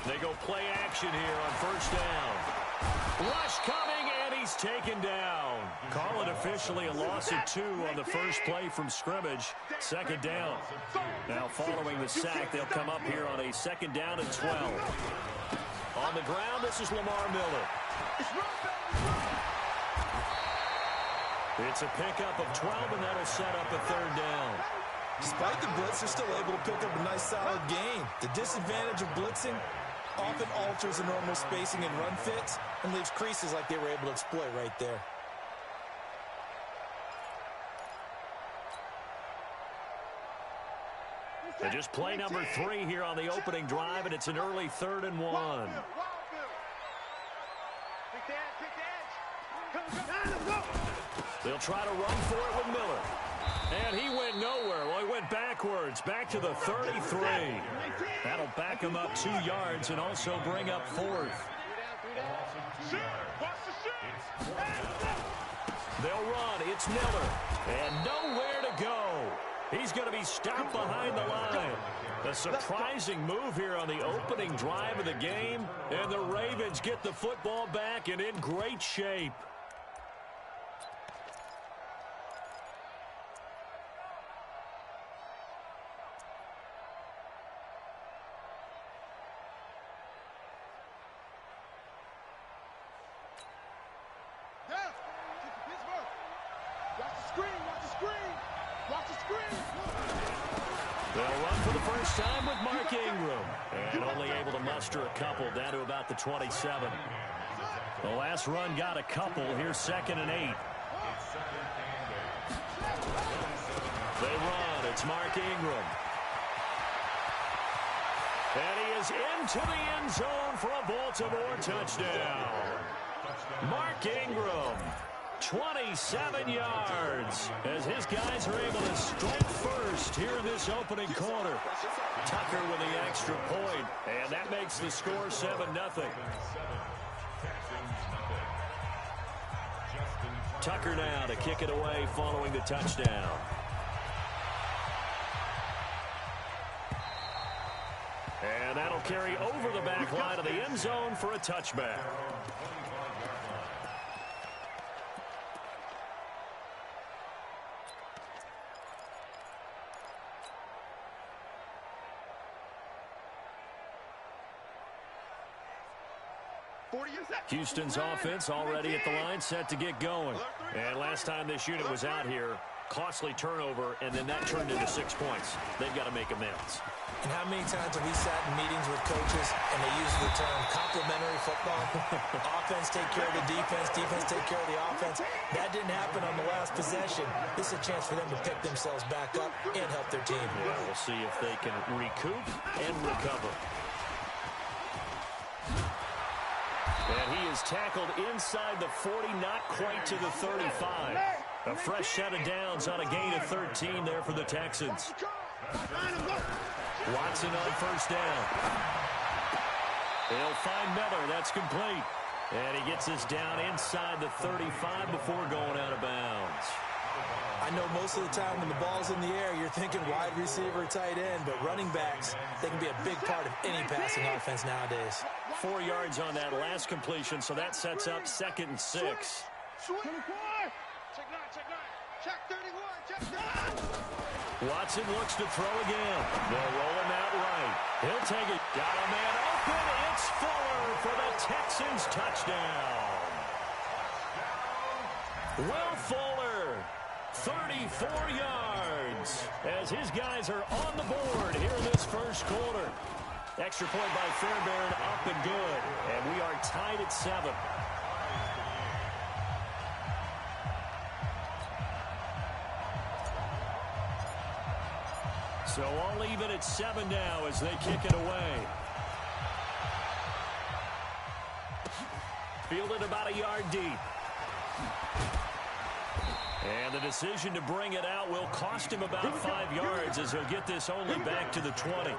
They go play action here on first down. Rush coming, and he's taken down. Call it officially a loss of 2 on the first play from scrimmage. Second down. Now following the sack, they'll come up here on a second down and 12. On the ground, this is Lamar Miller. It's a pickup of 12, and that'll set up a third down. Despite the blitz, they're still able to pick up a nice, solid gain. The disadvantage of blitzing often alters the normal spacing and run fits and leaves creases like they were able to exploit right there. They just play number 3 here on the opening drive, and it's an early 3rd and 1. They'll try to run for it with Miller. And he went nowhere. Well, he went backwards, back to the 33. That'll back him up 2 yards and also bring up 4th. They'll run. It's Miller. And nowhere to go. He's going to be stopped behind the line. A surprising move here on the opening drive of the game. And the Ravens get the football back and in great shape. They'll run for the first time with Mark Ingram. And only able to muster a couple down to about the 27. The last run got a couple. Here's 2nd and 8. They run. It's Mark Ingram. And he is into the end zone for a Baltimore touchdown. Mark Ingram. 27 yards as his guys are able to strike first here in this opening quarter. Tucker with the extra point, and that makes the score 7-0. Tucker now to kick it away following the touchdown. And that'll carry over the back line of the end zone for a touchback. Houston's offense already at the line, set to get going. And last time this unit was out here, costly turnover, and then that turned into 6 points. They've got to make amends. And how many times have we sat in meetings with coaches and they use the term complementary football? Offense take care of the defense, defense take care of the offense. That didn't happen on the last possession. This is a chance for them to pick themselves back up and help their team. Yeah, we'll see if they can recoup and recover. And he is tackled inside the 40, not quite to the 35. A fresh set of downs on a gain of 13 there for the Texans. Watson on first down. They'll find Miller. That's complete. And he gets this down inside the 35 before going out of bounds. I know most of the time when the ball's in the air, you're thinking wide receiver, tight end, but running backs, they can be a big part of any passing offense nowadays. 4 yards on that last completion, so that sets up 2nd and 6. Watson looks to throw again. They'll roll him out right. He'll take it. Got a man open. It's Fuller for the Texans touchdown. Will Fuller, 34 yards, as his guys are on the board here in this first quarter. Extra point by Fairbairn, up and good. And we are tied at 7. So all even at 7 now as they kick it away. Fielded about a yard deep. And the decision to bring it out will cost him about 5 yards as he'll get this only back to the 20.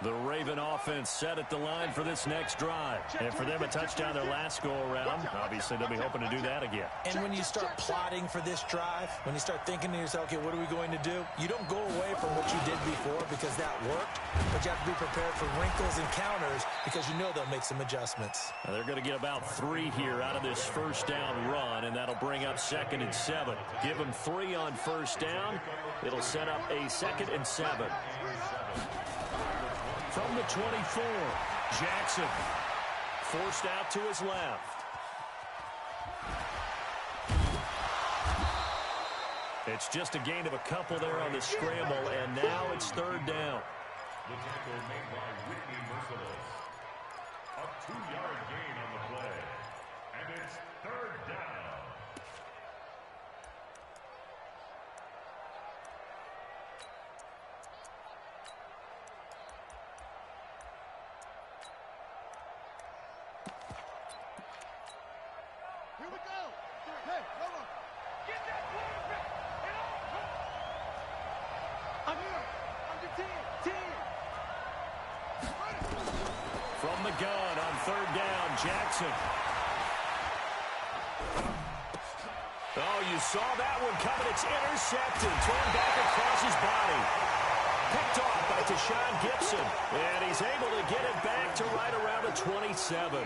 The Raven offense set at the line for this next drive. And for them, a touchdown their last go-around. Obviously, they'll be hoping to do that again. And when you start plotting for this drive, when you start thinking to yourself, okay, what are we going to do? You don't go away from what you did before because that worked, but you have to be prepared for wrinkles and counters because you know they'll make some adjustments. Now they're going to get about 3 here out of this first down run, and that'll bring up 2nd and 7. Give them 3 on first down. It'll set up a 2nd and 7. From the 24, Jackson forced out to his left. It's just a gain of a couple there on the scramble, and now it's 3rd down. The tackle made by Whitney Merciless. A 2-yard gain on the play. And it's 3rd down. Here we go. Hey, come on. Get that quarterback. I'm here. I'm the 10. From the gun on 3rd down, Jackson. Oh, you saw that one coming. It's intercepted. Thrown back across his body. Picked off by Tashawn Gibson. And he's able to get it back to right around the 27.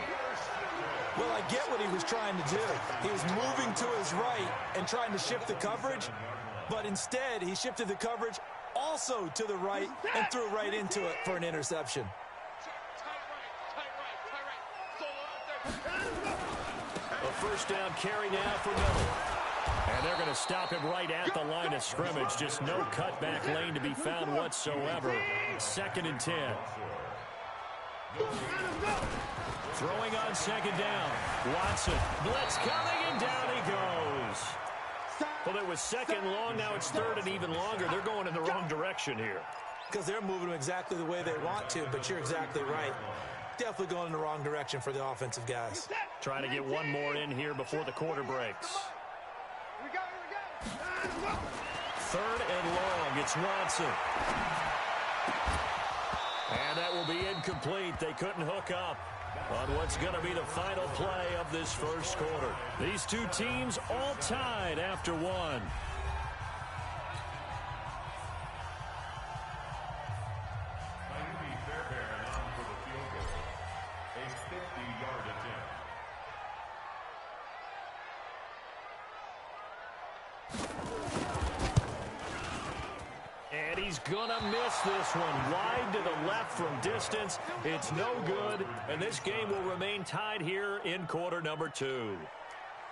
Well, I get what he was trying to do. He was moving to his right and trying to shift the coverage, but instead he shifted the coverage also to the right and threw right into it for an interception. A first down carry now for Miller. And they're going to stop him right at the line of scrimmage. Just no cutback lane to be found whatsoever. 2nd and 10. Throwing on 2nd down. Watson. Blitz coming, and down he goes. Well, it was 2nd long. Now it's 3rd and even longer. They're going in the wrong direction here. Because they're moving them exactly the way they want to, but you're exactly right. Definitely going in the wrong direction for the offensive guys. Trying to get one more in here before the quarter breaks. 3rd and long. It's Watson. And that will be incomplete. They couldn't hook up on what's going to be the final play of this first quarter. These two teams all tied after 1. Miami Fairbairn on for the field goal. A 50-yard attempt. And he's gonna miss this one. Wide to the left from distance. It's no good, and this game will remain tied here in quarter number 2.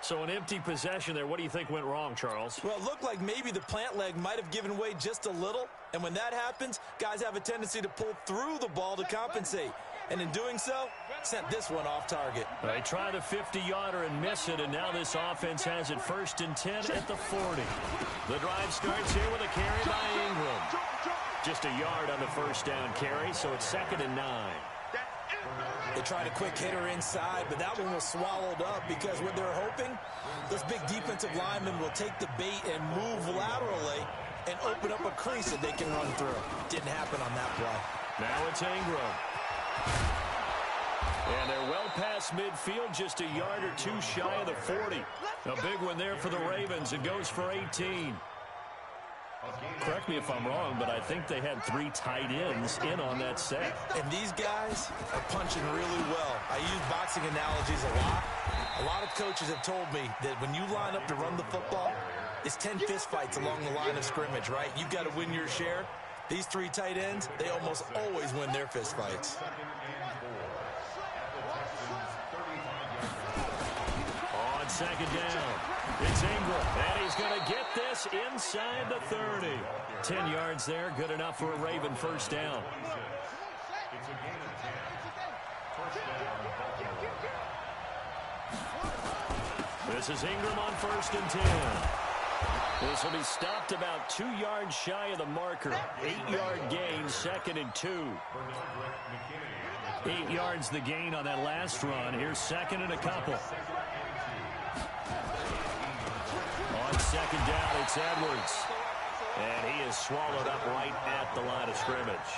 So an empty possession there. What do you think went wrong, Charles? Well, it looked like maybe the plant leg might have given way just a little, and when that happens, guys have a tendency to pull through the ball to compensate. And in doing so, sent this one off target. They try the 50-yarder and miss it, and now this offense has it 1st and 10 at the 40. The drive starts here with a carry by Ingram. Just a yard on the first down carry, so it's 2nd and 9. They tried a quick hitter inside, but that one was swallowed up because what they're hoping, those big defensive linemen will take the bait and move laterally and open up a crease that they can run through. Didn't happen on that play. Now it's Ingram. And they're well past midfield, just a yard or 2 shy of the 40. A big one there for the Ravens. It goes for 18. Correct me if I'm wrong, but I think they had 3 tight ends in on that set. And these guys are punching really well. I use boxing analogies a lot. A lot of coaches have told me that when you line up to run the football, it's 10 fistfights along the line of scrimmage, right? You've got to win your share. These 3 tight ends, they almost always win their fistfights. On 2nd down, it's Ingram, and he's going to get this inside the 30. 10 yards there, good enough for a Raven first down. This is Ingram on 1st and 10. This will be stopped about 2 yards shy of the marker. 8-yard gain, 2nd and 2. 8 yards the gain on that last run. Here's 2nd and a couple. On 2nd down, it's Edwards. And he is swallowed up right at the line of scrimmage.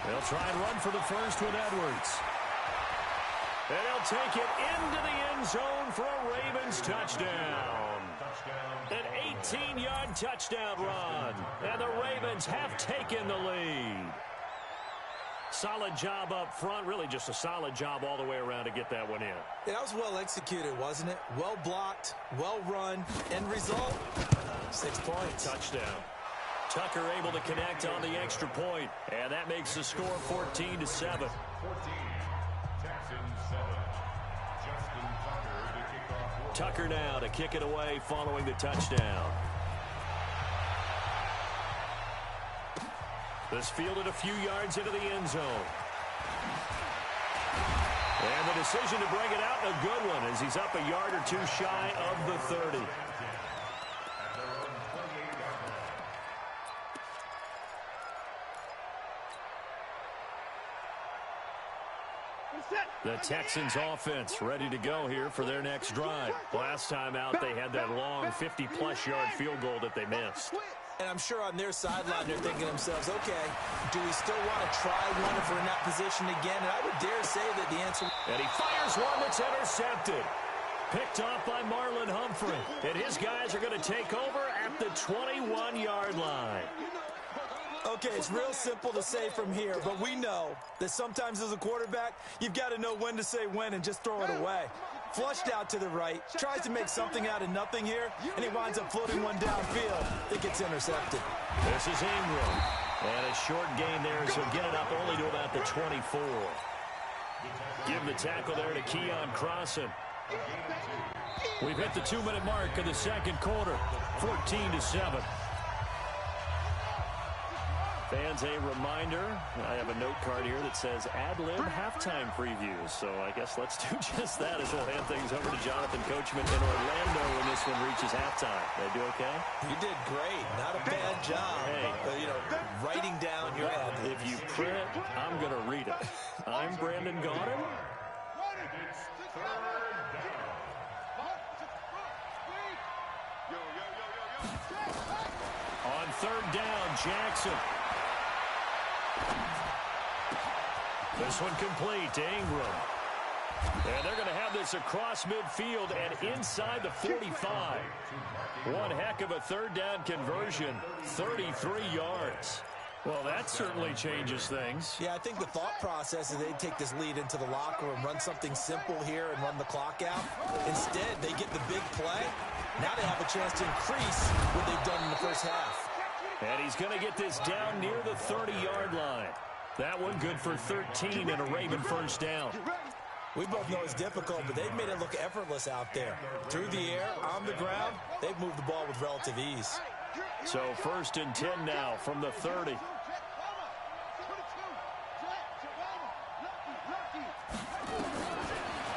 They'll try and run for the first with Edwards. And he'll take it into the end zone for a Ravens touchdown. An 18-yard touchdown run. And the Ravens have taken the lead. Solid job up front. Really just a solid job all the way around to get that one in. Yeah, that was well executed, wasn't it? Well blocked, well run. End result, 6 points. Touchdown. Tucker able to connect on the extra point. And that makes the score 14-7. 14. Texans 7. Justin Tucker to kick off. Tucker now to kick it away following the touchdown. This fielded a few yards into the end zone. And the decision to bring it out, a good one, as he's up a yard or two shy of the 30. The Texans offense ready to go here for their next drive. Last time out, they had that long 50-plus yard field goal that they missed. And I'm sure on their sideline they're thinking to themselves, okay, do we still want to try one if we're in that position again? And I would dare say that the answer... And he fires one that's intercepted. Picked off by Marlon Humphrey. And his guys are going to take over at the 21-yard line. Okay, it's real simple to say from here, but we know that sometimes as a quarterback, you've got to know when to say when and just throw it away. Flushed out to the right, tries to make something out of nothing here, and he winds up floating one downfield. It gets intercepted. This is Ingram. And a short gain there, so get it up only to about the 24. Give the tackle there to Keon Crossan. We've hit the 2-minute mark of the second quarter, 14-7. Fans, a reminder, I have a note card here that says ad-lib halftime previews. So I guess let's do just that as we'll hand things over to Jonathan Coachman in Orlando when this one reaches halftime. Did I do okay? You did great. Not a bad job. Hey, writing down your ad-libs. If you print it, I'm going to read it. I'm Brandon Gaudin. On third down, Jackson. This one complete to Ingram. And they're going to have this across midfield and inside the 45. One heck of a third down conversion, 33 yards. Well, that certainly changes things. Yeah, I think the thought process is they'd take this lead into the locker room, run something simple here and run the clock out. Instead, they get the big play. Now they have a chance to increase what they've done in the first half. And he's going to get this down near the 30-yard line. That one good for 13 and a Raven first down. We both know it's difficult, but they've made it look effortless out there. Through the air, on the ground, they've moved the ball with relative ease. So 1st and 10 now from the 30.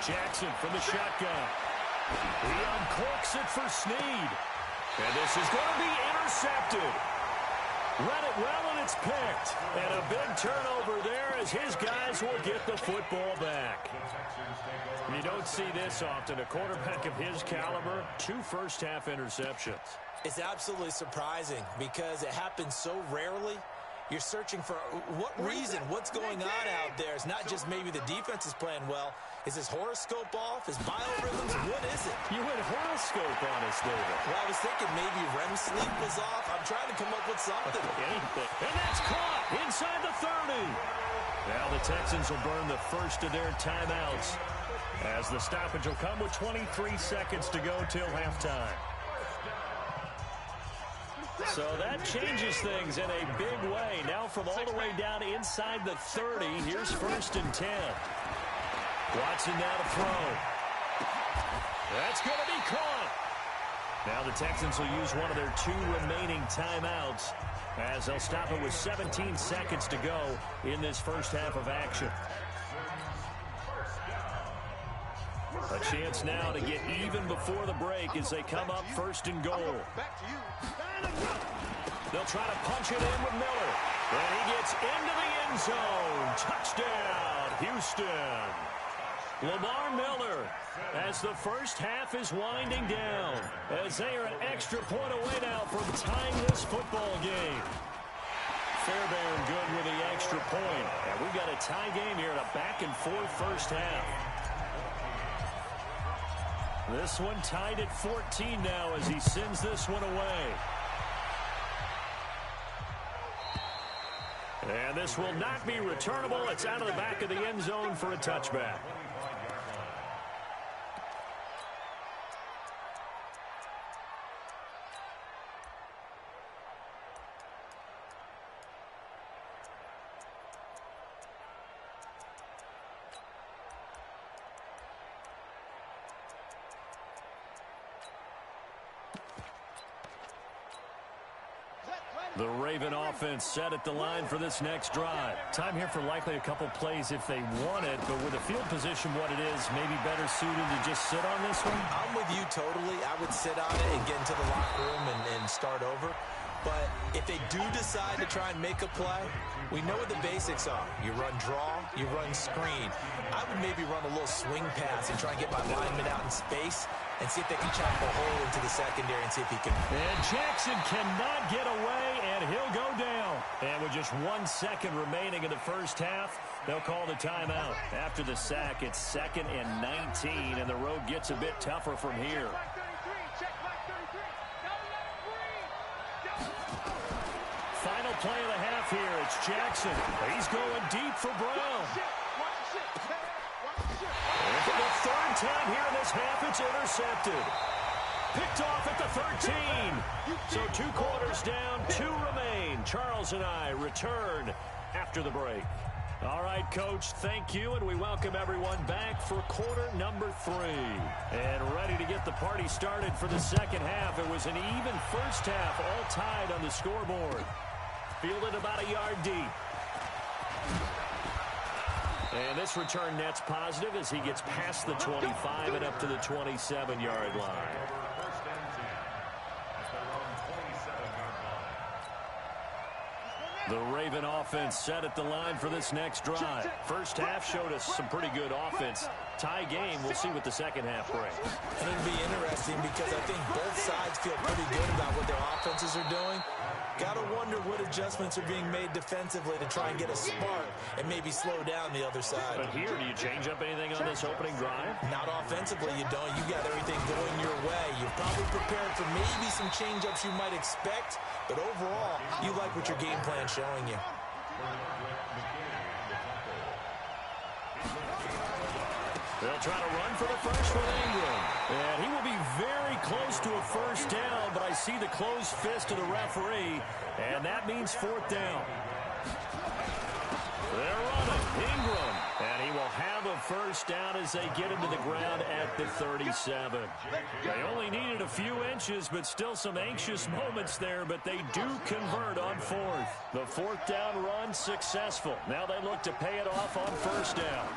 Jackson from the shotgun. He uncorks it for Snead. And this is going to be intercepted. Read it well, and it's picked. And a big turnover there as his guys will get the football back. You don't see this often. A quarterback of his caliber, 2 first-half interceptions. It's absolutely surprising because it happens so rarely. You're searching for what reason, what's going on out there. It's not just maybe the defense is playing well. Is his horoscope off? His biorhythms? What is it? You went horoscope on us, David. Well, I was thinking maybe REM sleep was off. I'm trying to come up with something. Anything. And that's caught inside the 30. Now the Texans will burn the first of their timeouts as the stoppage will come with 23 seconds to go till halftime. So that changes things in a big way. Now from all the way down inside the 30, here's 1st and 10. Watson now to throw. That's going to be caught. Now the Texans will use one of their 2 remaining timeouts as they'll stop it with 17 seconds to go in this first half of action. A chance now to get even before the break as they come up 1st and goal. They'll try to punch it in with Miller. And he gets into the end zone. Touchdown, Houston. Lamar Miller, as the first half is winding down, as they are an extra point away now from tying this football game. Fairbairn good with the extra point. And we've got a tie game here in a back-and-forth first half. This one tied at 14 now as he sends this one away. And this will not be returnable. It's out of the back of the end zone for a touchback. The Raven offense set at the line for this next drive. Time here for likely a couple plays if they want it, but with the field position what it is, maybe better suited to just sit on this one? I'm with you totally. I would sit on it and get into the locker room and start over. But if they do decide to try and make a play, we know what the basics are. You run draw, you run screen. I would maybe run a little swing pass and try and get my lineman out in space and see if they can chop a hole into the secondary and see if he can. And Jackson cannot get away, and he'll go down. And with just 1 second remaining in the first half, they'll call the timeout. After the sack, it's 2nd and 19, and the road gets a bit tougher from here. Final play of the half here. It's Jackson. He's going deep for Brown. And for the 3rd time here in this half, it's intercepted. Picked off at the 13. So 2 quarters down, 2 remain. Charles and I return after the break. All right, Coach, thank you, and we welcome everyone back for quarter number 3. And ready to get the party started for the second half. It was an even first half, all tied on the scoreboard. Fielded about a yard deep. And this return net's positive as he gets past the 25 and up to the 27-yard line. The Raven offense set at the line for this next drive. First half showed us some pretty good offense. Tie game, we'll see what the second half brings. And it'll be interesting because I think both sides feel pretty good about what their offenses are doing. Got to wonder what adjustments are being made defensively to try and get a spark and maybe slow down the other side. But here, do you change up anything on this opening drive? Not offensively, you don't. You got everything going your way. You're probably prepared for maybe some change-ups you might expect, but overall, you like what your game plan's showing you. They'll try to run for the first with Ingram. And he will be very close to a first down, but I see the closed fist of the referee, and that means 4th down. They're running. Ingram. And he will have a first down as they get him to the ground at the 37. They only needed a few inches, but still some anxious moments there, but they do convert on 4th. The 4th down run successful. Now they look to pay it off on first down.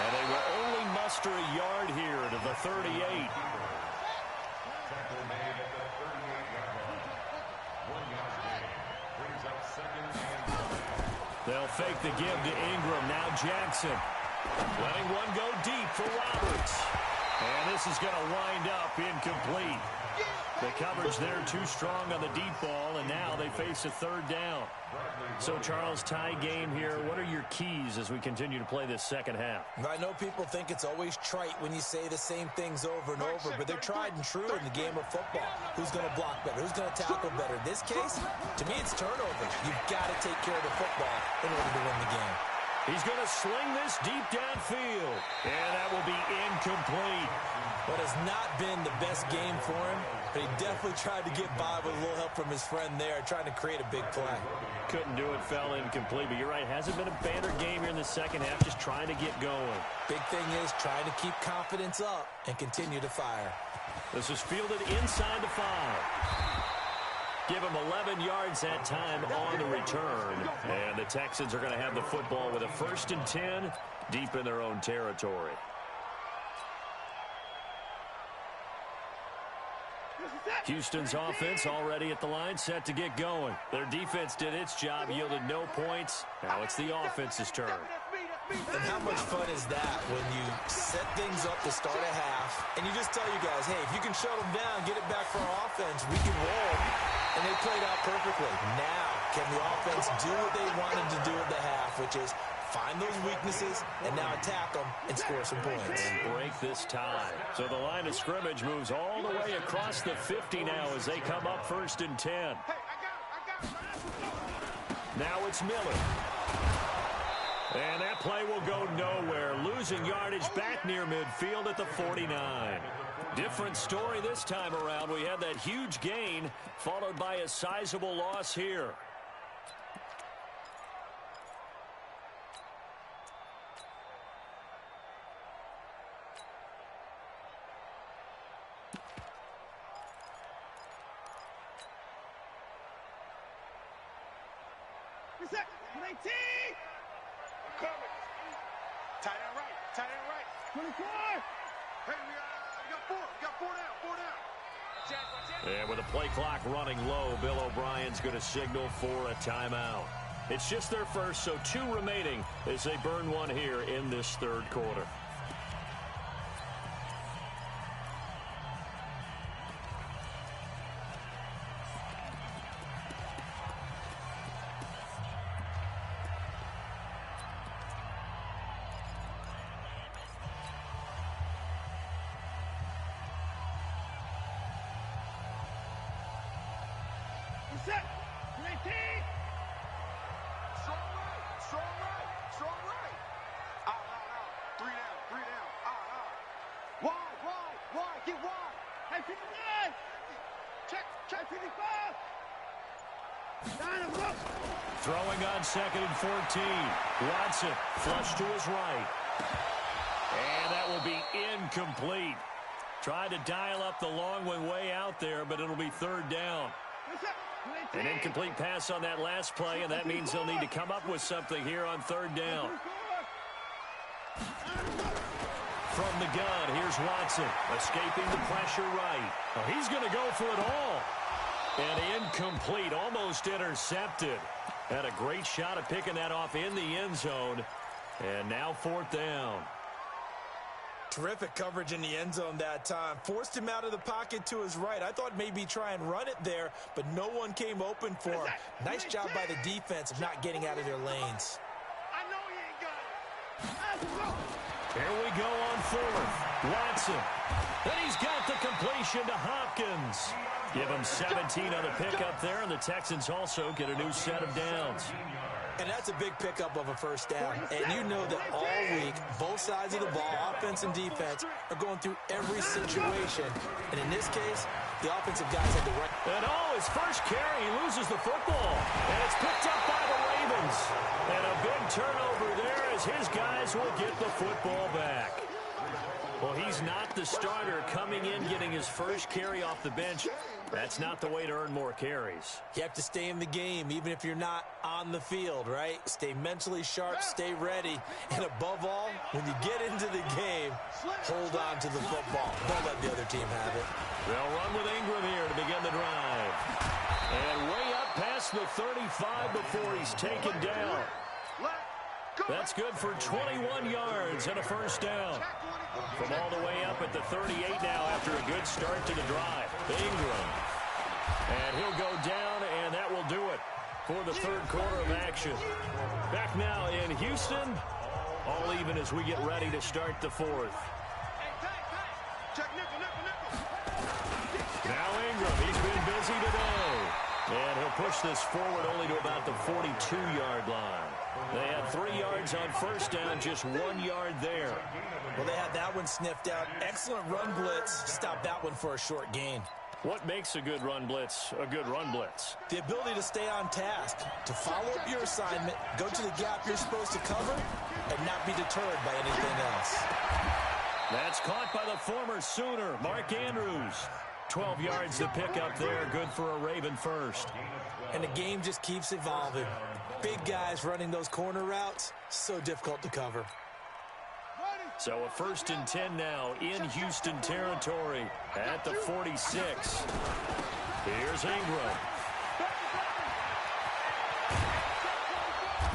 And they will only muster a yard here to the 38. They'll fake the give to Ingram. Now Jackson. Letting one go deep for Roberts. And this is going to wind up incomplete. The coverage there too strong on the deep ball, and now they face a 3rd down. So, Charles, tie game here. What are your keys as we continue to play this second half? I know people think it's always trite when you say the same things over and over, but they're tried and true in the game of football. Who's going to block better? Who's going to tackle better? In this case, to me, it's turnovers. You've got to take care of the football in order to win the game. He's going to sling this deep downfield, and that will be incomplete. What has not been the best game for him, but he definitely tried to get by with a little help from his friend there, trying to create a big play. Couldn't do it, fell incomplete, but you're right, hasn't been a banner game here in the second half, just trying to get going. Big thing is trying to keep confidence up and continue to fire. This is fielded inside the 5. Give him 11 yards that time on the return. And the Texans are going to have the football with a 1st and 10 deep in their own territory. Houston's offense already at the line, set to get going. Their defense did its job, yielded no points. Now it's the offense's turn. And how much fun is that when you set things up to start a half, and you just tell you guys, hey, if you can shut them down, get it back for our offense, we can roll. And they played out perfectly. Now, can the offense do what they wanted to do at the half, which is find those weaknesses and now attack them and score some points. And break this tie. So the line of scrimmage moves all the way across the 50 now as they come up 1st and 10. Hey, I got it. Now it's Miller. And that play will go nowhere. Losing yardage back near midfield at the 49. Different story this time around. We had that huge gain followed by a sizable loss here. Reset. 19. Coming. Tight end right. Tight end right. 24. Hey, we got 4. We got 4 down. 4 down. And with the play clock running low, Bill O'Brien's going to signal for a timeout. It's just their first, so 2 remaining as they burn one here in this 3rd quarter. Reset. 19. Strong right. Strong right. Strong right. Out. 3 down. 3 down. Out. Wide. Get wide. Hey, 59. Check 55. Line him up. Throwing on 2nd and 14. Watson flush to his right. And that will be incomplete. Tried to dial up the long one way out there, but it'll be 3rd down. An incomplete pass on that last play, and that means they'll need to come up with something here on 3rd down. From the gun, here's Watson, escaping the pressure right. Well, he's going to go for it all. And incomplete, almost intercepted. Had a great shot at picking that off in the end zone. And now 4th down. Terrific coverage in the end zone that time. Forced him out of the pocket to his right. I thought maybe try and run it there, but no one came open for him. Nice job by the defense of not getting out of their lanes. I know he ain't got it. Here we go on 4th. Watson. And he's got the completion to Hopkins. Give him 17 on the pickup there, and the Texans also get a new set of downs. And that's a big pickup of a 1st down. And you know that all week, both sides of the ball, offense and defense, are going through every situation. And in this case, the offensive guys had the right. And his first carry, he loses the football. And it's picked up by the Ravens. And a big turnover there as his guys will get the football back. Well, he's not the starter coming in, getting his first carry off the bench. That's not the way to earn more carries. You have to stay in the game, even if you're not on the field, right? Stay mentally sharp, stay ready. And above all, when you get into the game, hold on to the football. Don't let the other team have it. They'll run with Ingram here to begin the drive. And way up past the 35 before he's taken down. That's good for 21 yards and a 1st down. From all the way up at the 38 now after a good start to the drive. Ingram. And he'll go down, and that will do it for the 3rd quarter of action. Back now in Houston. All even as we get ready to start the 4th. Now Ingram, he's been busy today. And he'll push this forward only to about the 42-yard line. They had 3 yards on 1st down, just 1 yard there. Well, they had that one sniffed out. Excellent run blitz. Stop that one for a short gain. What makes a good run blitz a good run blitz? The ability to stay on task, to follow up your assignment, go to the gap you're supposed to cover, and not be deterred by anything else. That's caught by the former Sooner, Mark Andrews. 12 yards to pick up there, good for a Raven first. And the game just keeps evolving. Big guys running those corner routes, so difficult to cover. Ready. So a 1st and 10 now in Houston territory at the 46. Here's Ingram.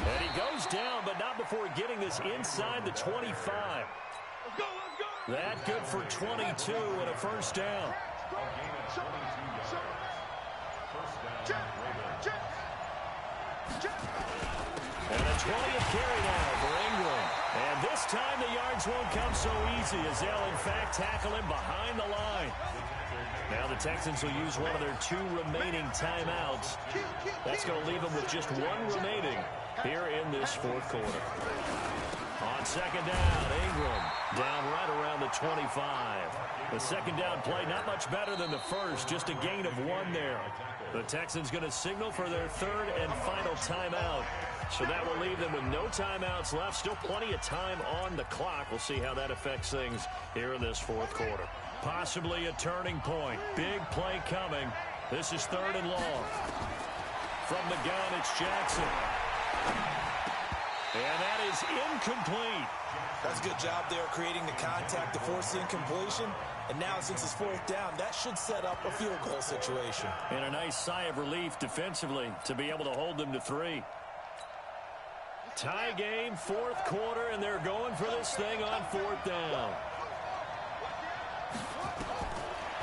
And he goes down, but not before getting this inside the 25. That good for 22 and a 1st down. And a 20th carry now for Ingram. And this time the yards won't come so easy as they'll, in fact, tackle him behind the line. Now the Texans will use one of their 2 remaining timeouts. That's going to leave them with just 1 remaining here in this 4th quarter. On 2nd down, Ingram down right around the 25. The 2nd down play not much better than the 1st, just a gain of 1 there. The Texans going to signal for their 3rd and final timeout. So that will leave them with no timeouts left. Still plenty of time on the clock. We'll see how that affects things here in this 4th quarter. Possibly a turning point. Big play coming. This is 3rd and long. From the gun, it's Jackson. And that is incomplete. That's a good job there creating the contact to force the incompletion. And now since it's 4th down, that should set up a field goal situation. And a nice sigh of relief defensively to be able to hold them to 3. Tie game, 4th quarter, and they're going for this thing on 4th down.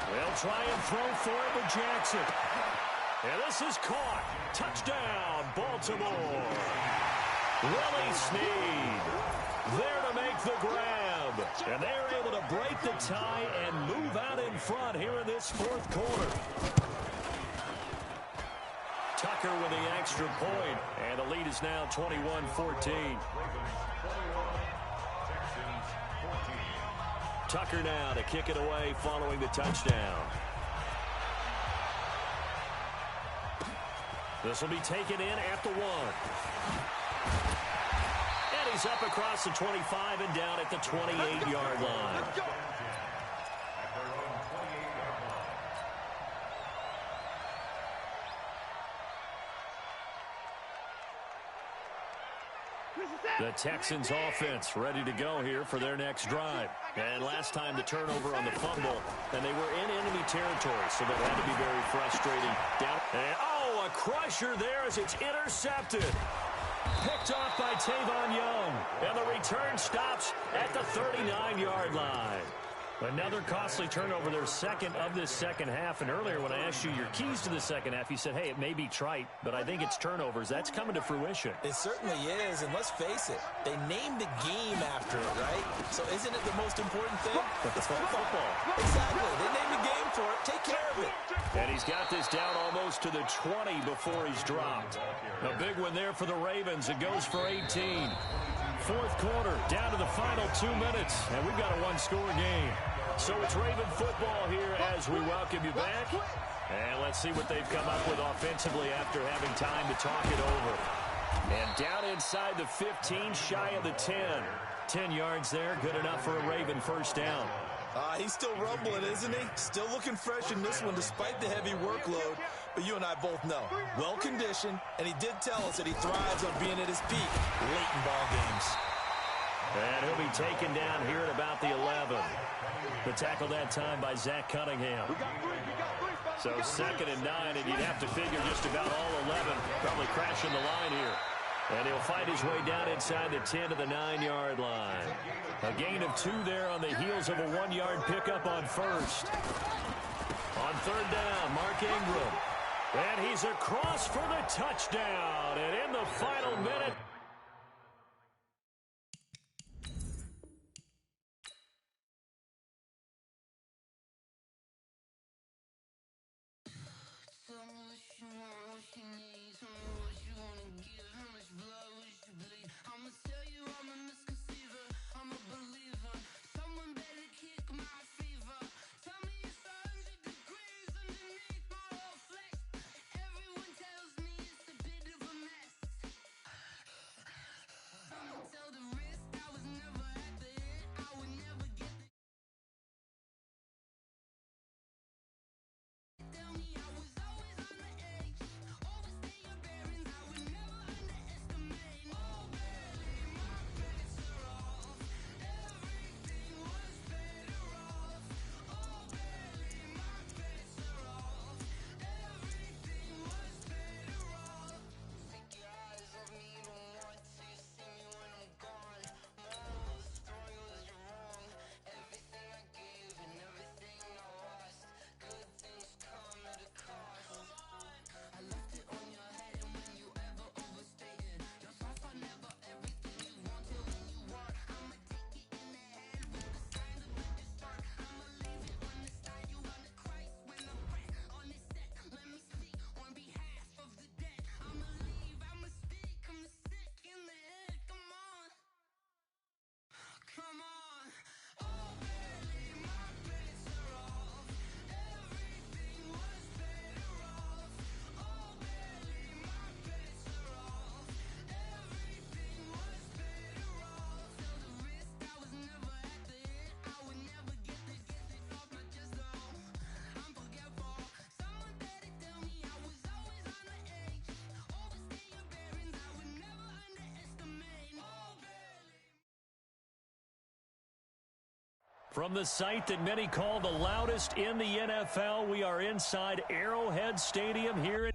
They'll try and throw for it with Jackson. And this is caught. Touchdown, Baltimore. Willie Snead there to make the grab. And they're able to break the tie and move out in front here in this 4th quarter. Tucker with the extra point, and the lead is now 21-14. Tucker now to kick it away following the touchdown. This will be taken in at the 1. And he's up across the 25 and down at the 28-yard line. The Texans offense ready to go here for their next drive. And last time the turnover on the fumble, and they were in enemy territory, so that had to be very frustrating. And, a crusher there as it's intercepted. Picked off by Tavon Young. And the return stops at the 39-yard line. Another costly turnover, their 2nd of this 2nd half. And earlier when I asked you your keys to the 2nd half, you said, hey, it may be trite, but I think it's turnovers. That's coming to fruition. It certainly is, and let's face it, they named the game after it, right? So isn't it the most important thing? It's football. Exactly. They named the game for it. Take care of it. And he's got this down almost to the 20 before he's dropped. A big one there for the Ravens. It goes for 18. 4th quarter, down to the final 2 minutes, and we've got a 1-score game. So it's Raven football here as we welcome you back. And let's see what they've come up with offensively after having time to talk it over. And down inside the 15, shy of the 10. 10 yards there, good enough for a Raven 1st down. He's still rumbling, isn't he? Still looking fresh in this one despite the heavy workload. But you and I both know, well-conditioned, and he did tell us that he thrives on being at his peak late in ball games. And he'll be taken down here at about the 11. The tackle that time by Zach Cunningham. So 2nd and 9, and you'd have to figure just about all 11 probably crashing the line here. And he'll fight his way down inside the 10 to the 9-yard line. A gain of 2 there on the heels of a 1-yard pickup on 1st. On 3rd down, Mark Ingram. And he's across for the touchdown. And in the final minute, From the site that many call the loudest in the NFL, we are inside Arrowhead Stadium here in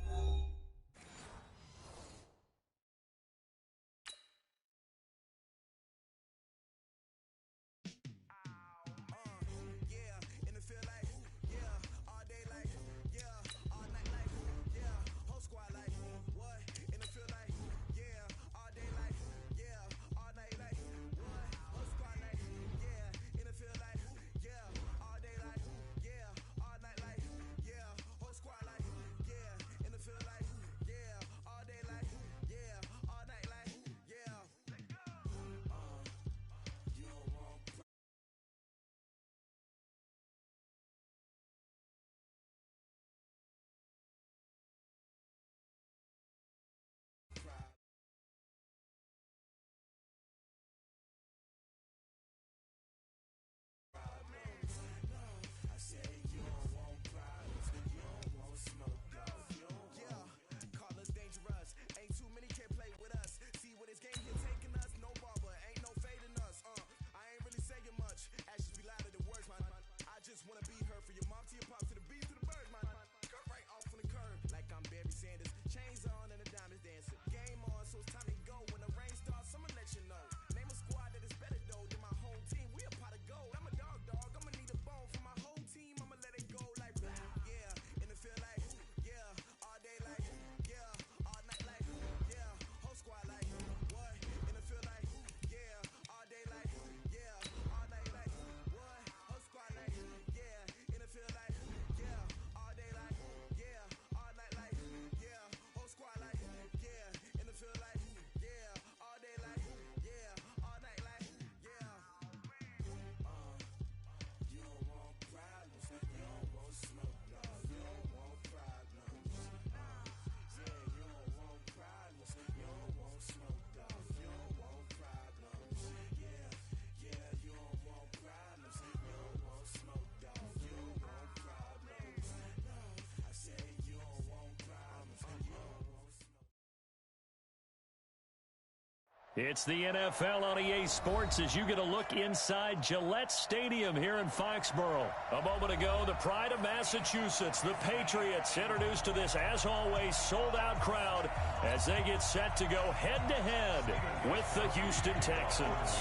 It's the NFL on EA Sports as you get a look inside Gillette Stadium here in Foxborough. A moment ago, the pride of Massachusetts, the Patriots, introduced to this, as always, sold-out crowd as they get set to go head-to-head with the Houston Texans.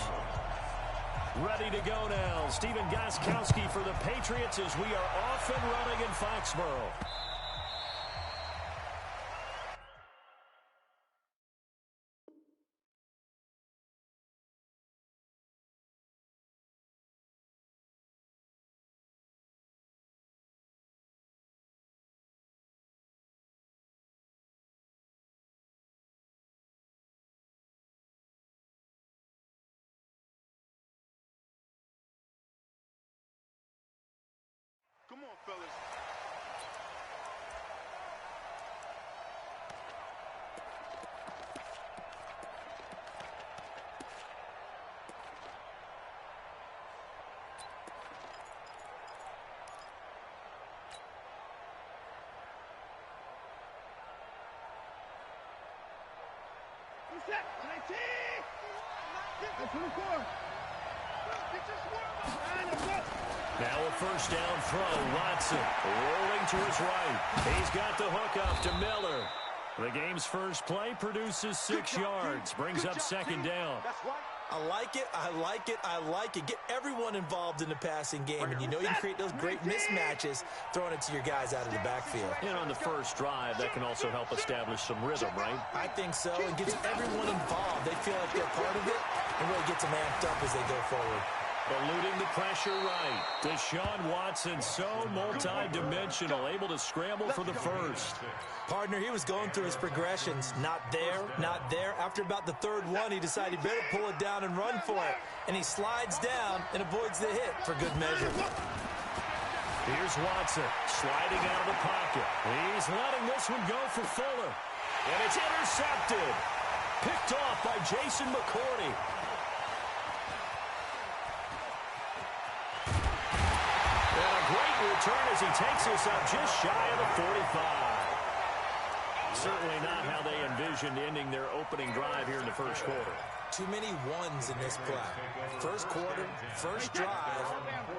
Ready to go now, Stephen Gostkowski for the Patriots as we are off and running in Foxborough. Come on, fellas. Who's that? 19! Get to the court. Get your swarm behind him. Now a first down throw. Watson rolling to his right. He's got the hook up to Miller. The game's first play produces 6 yards. Brings up second down. I like it. I like it. I like it. Get everyone involved in the passing game. And you know you can create those great mismatches throwing it to your guys out of the backfield. And on the first drive, that can also help establish some rhythm, right? I think so. It gets everyone involved. They feel like they're part of it and really gets them amped up as they go forward. Eluding the pressure right. Deshaun Watson, so multi-dimensional, able to scramble for the first. Partner, he was going through his progressions. Not there, not there. After about the third one, he decided he better pull it down and run for it. And he slides down and avoids the hit for good measure. Here's Watson, sliding out of the pocket. He's letting this one go for Fuller. And it's intercepted. Picked off by Jason McCourty. Great return as he takes us up just shy of the 45. Certainly not how they envisioned ending their opening drive here in the first quarter. too many ones in this play. First quarter, first drive,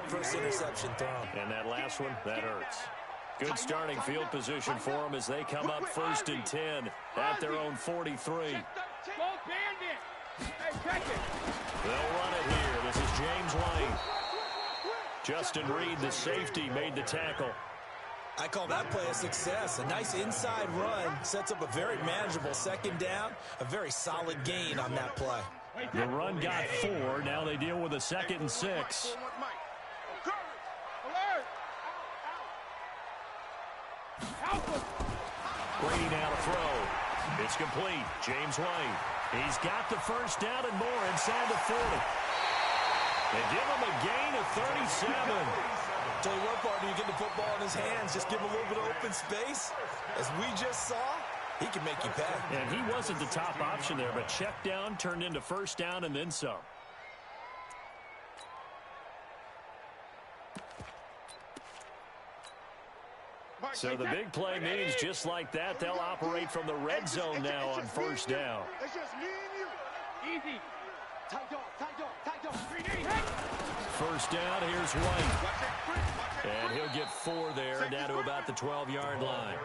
first interception thrown. And that last one, that hurts. Good starting field position for them as they come up 1st and 10 at their own 43. They'll run it here. This is James White. Justin Reed, the safety, made the tackle. I call that play a success. A nice inside run sets up a very manageable 2nd down, a very solid gain on that play. The run got 4. Now they deal with a 2nd and 6. Brady now to throw. It's complete. James White. He's got the first down and more inside the 40. They give him a gain of 37. Tell you what, partner, you get the football in his hands, just give him a little bit of open space. As we just saw, he can make you pay. And he wasn't the top option there, but check down turned into first down and then some. So the big play means just like that, they'll operate from the red zone now on first down. It's just me and you. Easy. Tight dog. First down, here's White. And he'll get 4 there, down to about the 12-yard line.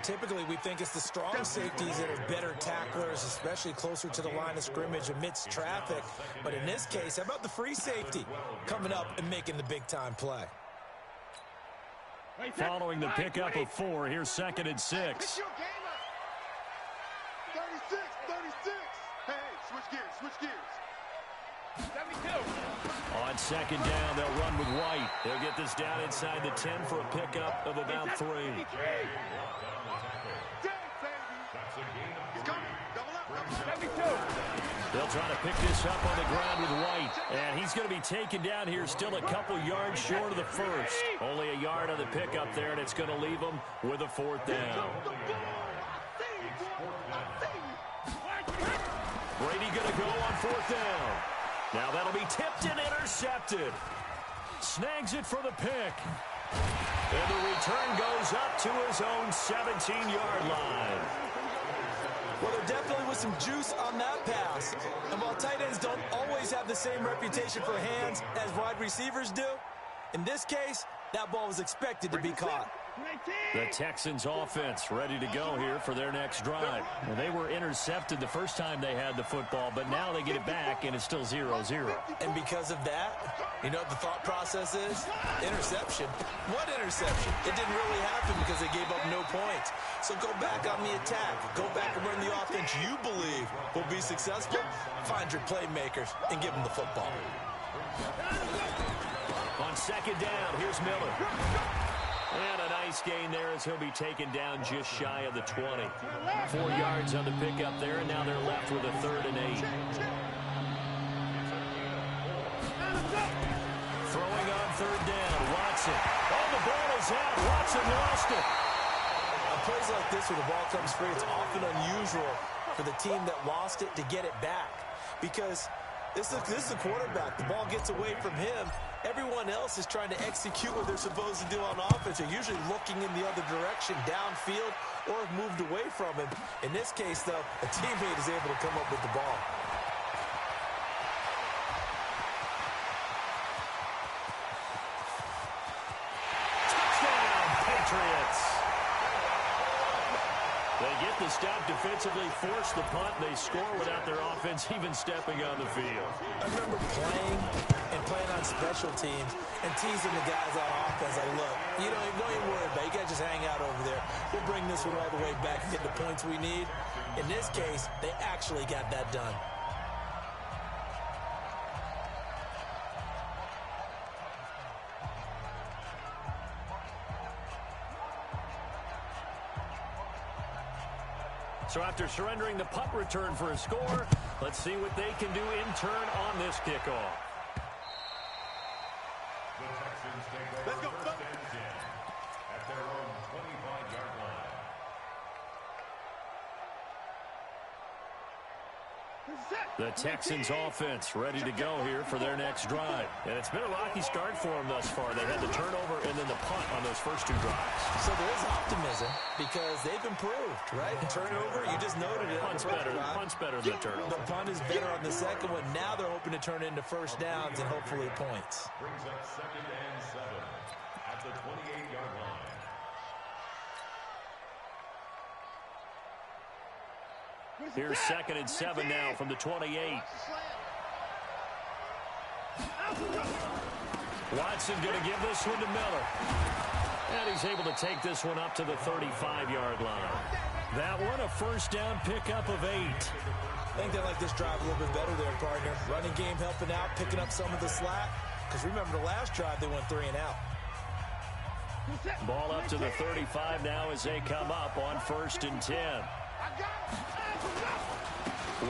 Typically, we think it's the strong safeties that are better tacklers, especially closer to the line of scrimmage amidst traffic. But in this case, how about the free safety coming up and making the big-time play? Following the pickup of 4, here's 2nd and 6. 36. Hey, switch gears. 72. On 2nd down, they'll run with White. They'll get this down inside the 10 for a pickup of about 3. They'll try to pick this up on the ground with White. And he's going to be taken down here still a couple yards short of the first. Only a yard on the pickup there, and it's going to leave them with a 4th down. Brady going to go on 4th down. Now that'll be tipped and intercepted. Snags it for the pick. And the return goes up to his own 17-yard line. Well, there definitely was some juice on that pass. And while tight ends don't always have the same reputation for hands as wide receivers do, in this case, that ball was expected to be caught. The Texans offense ready to go here for their next drive. Well, they were intercepted the first time they had the football, but now they get it back, and it's still 0-0. And because of that, you know what the thought process is? Interception. What interception? It didn't really happen because they gave up no points. So go back on the attack. Go back and run the offense you believe will be successful. Find your playmakers and give them the football. On 2nd down, here's Miller. And a nice gain there as he'll be taken down just shy of the 20. 4 yards on the pickup there, and now they're left with a 3rd and 8. Throwing on 3rd down, Watson. Oh, the ball is out. Watson lost it. On plays like this where the ball comes free, it's often unusual for the team that lost it to get it back. Because this is the quarterback. The ball gets away from him. Everyone else is trying to execute what they're supposed to do on offense. They're usually looking in the other direction, downfield, or have moved away from him. In this case, though, a teammate is able to come up with the ball. Touchdown, Patriots! They get the stop defensively, force the punt, and they score without their offense even stepping on the field. I remember playing on special teams and teasing the guys on offense. Like, look, don't even worry about it. You guys just hang out over there. We'll bring this one all the way back and get the points we need. In this case, they actually got that done. So after surrendering the punt return for a score, let's see what they can do in turn on this kickoff. The Texans take over Let's go, first and 10 at their own 25-yard line. The Texans offense ready to go here for their next drive. And it's been a rocky start for them thus far. They had the turnover and then the punt on those first two drives. So there is optimism because they've improved, right? Turnover, you just noted it. Punt's better than the turnover. The punt is better on the second one. Now they're hoping to turn into first downs and hopefully points. Brings up 2nd and 7 at the 28-yard line. Here's 2nd and 7 now from the 28. Watson going to give this one to Miller. And he's able to take this one up to the 35-yard line. That one, a first down pickup of 8. I think they like this drive a little bit better there, partner. Running game helping out, picking up some of the slack. Because remember the last drive, they went 3 and out. Ball up to the 35 now as they come up on 1st and 10.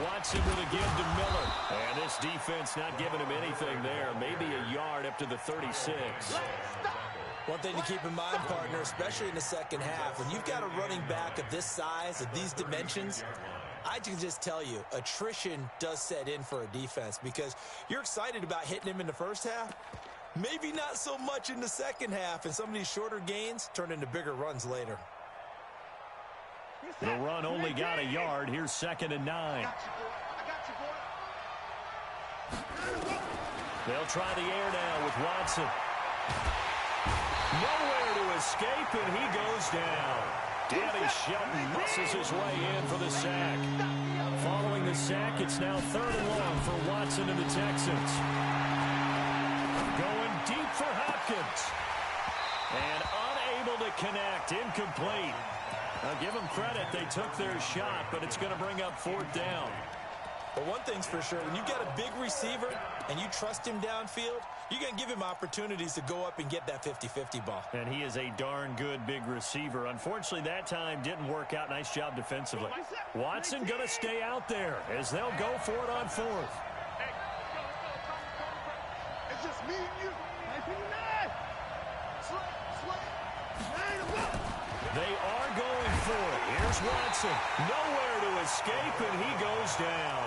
Watson with a give to Miller. And this defense not giving him anything there. Maybe a yard up to the 36. One thing to keep in mind, partner, especially in the second half, when you've got a running back of this size, of these dimensions, I can just tell you, attrition does set in for a defense because you're excited about hitting him in the first half. Maybe not so much in the second half, and some of these shorter gains turn into bigger runs later. The run only got a yard. Here's 2nd and 9. They'll try the air now with Watson. Nowhere to escape, and he goes down. Danny Shelton muscles his way in for the sack. Following the sack, it's now 3rd and long for Watson and the Texans. Going deep for Hopkins. And unable to connect. Incomplete. Now, give them credit. They took their shot, but it's going to bring up 4th down. But one thing's for sure, when you've got a big receiver and you trust him downfield, you're going to give him opportunities to go up and get that 50-50 ball. And he is a darn good big receiver. Unfortunately, that time didn't work out. Nice job defensively. Watson going to stay out there as they'll go for it on 4th. It's just me and you. They are going for it. Here's Watson. Nowhere to escape, and he goes down.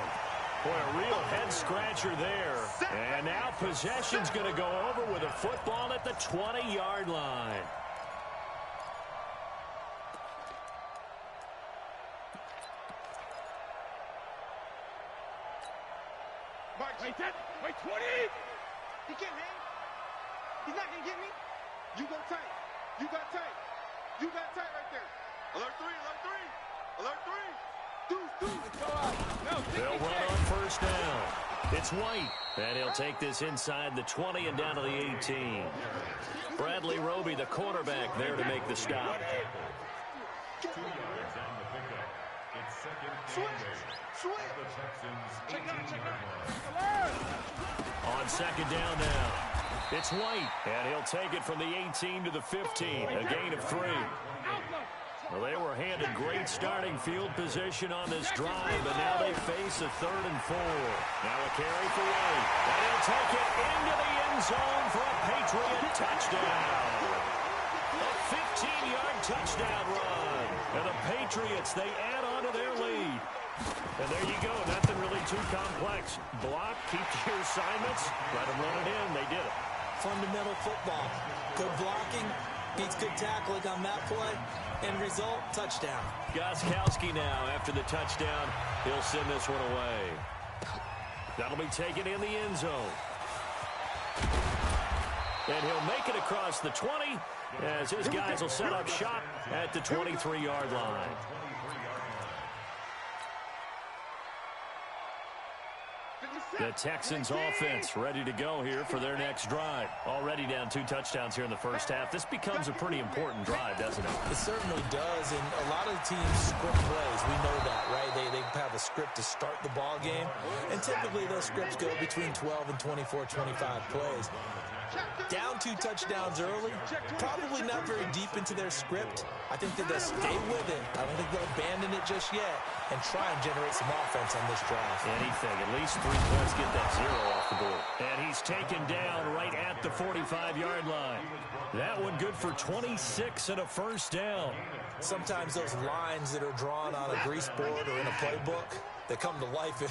Boy, a real head-scratcher there. And now possession's going to go over with a football at the 20-yard line. Wait, 20! He can't hang. He's not going to get me. You go tight. You got tight. You got tight right there. Alert 3, alert 3. Alert 3. Deuce. Go out. They'll run on 1st down. It's White. And he'll take this inside the 20 and down to the 18. Bradley Roby, the quarterback, there to make the stop. 2 yards on the pickup. It's 2nd and 8. The Texans 18-yard line. On 2nd down now. It's White, and he'll take it from the 18 to the 15, a gain of 3. Well, they were handed great starting field position on this drive, but now they face a 3rd and 4. Now a carry for White, and he'll take it into the end zone for a Patriot touchdown. A 15-yard touchdown run, and the Patriots, they add on to their lead. And there you go, nothing really too complex. Block, keep your assignments, let them run it in, they did it. Fundamental football. Good blocking beats good tackling on that play. End result, touchdown. Gostkowski now after the touchdown. He'll send this one away. That'll be taken in the end zone. And he'll make it across the 20 as his guys will set up shop at the 23-yard line. The Texans offense ready to go here for their next drive. Already down 2 touchdowns here in the first half. This becomes a pretty important drive, doesn't it? It certainly does, and a lot of the teams script plays. We know that, right? They have a script to start the ball game, and typically those scripts go between 12 and 24, 25 plays. Down 2 touchdowns early, probably not very deep into their script. I think that they'll stay with it. I don't think they'll abandon it just yet and try and generate some offense on this drive. Anything, at least 3 points, get that 0 off the board. And he's taken down right at the 45-yard line. That one good for 26 and a first down. Sometimes those lines that are drawn on a grease board or in a playbook, They come to life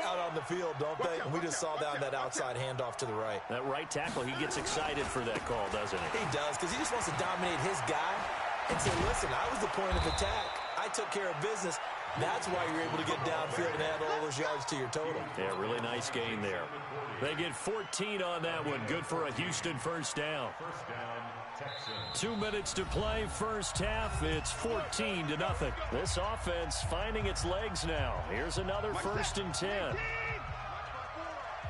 out on the field, don't they? And we just saw that outside handoff to the right. That right tackle, he gets excited for that call, doesn't he? He does, because he just wants to dominate his guy and say, listen, I was the point of attack. I took care of business. That's why you're able to get downfield and add all those yards to your total. Yeah, really nice gain there. They get 14 on that one. Good for a Houston first down. 2 minutes to play, first half. It's 14-0. This offense finding its legs now. Here's another 1st and 10.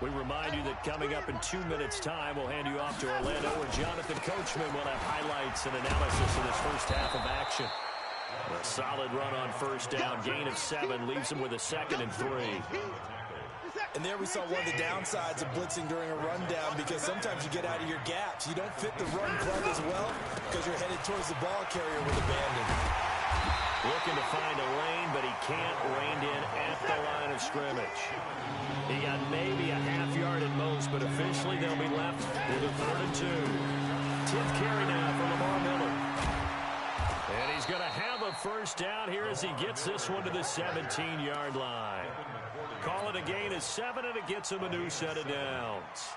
We remind you that coming up in 2 minutes' time, we'll hand you off to Orlando, where Jonathan Coachman will have highlights and analysis of this first half of action. A solid run on first down, gain of 7, leaves him with a 2nd and 3. And there we saw one of the downsides of blitzing during a rundown, because sometimes you get out of your gaps. You don't fit the run quite as well because you're headed towards the ball carrier with abandon. Looking to find a lane, but he can't. Reined in at the line of scrimmage. He got maybe a half yard at most, but officially they'll be left with a 3rd and 2. 10th carry now for Lamar Miller. And he's going to have a first down here as he gets this one to the 17-yard line. Call it a gain of 7, and it gets him a new set of downs.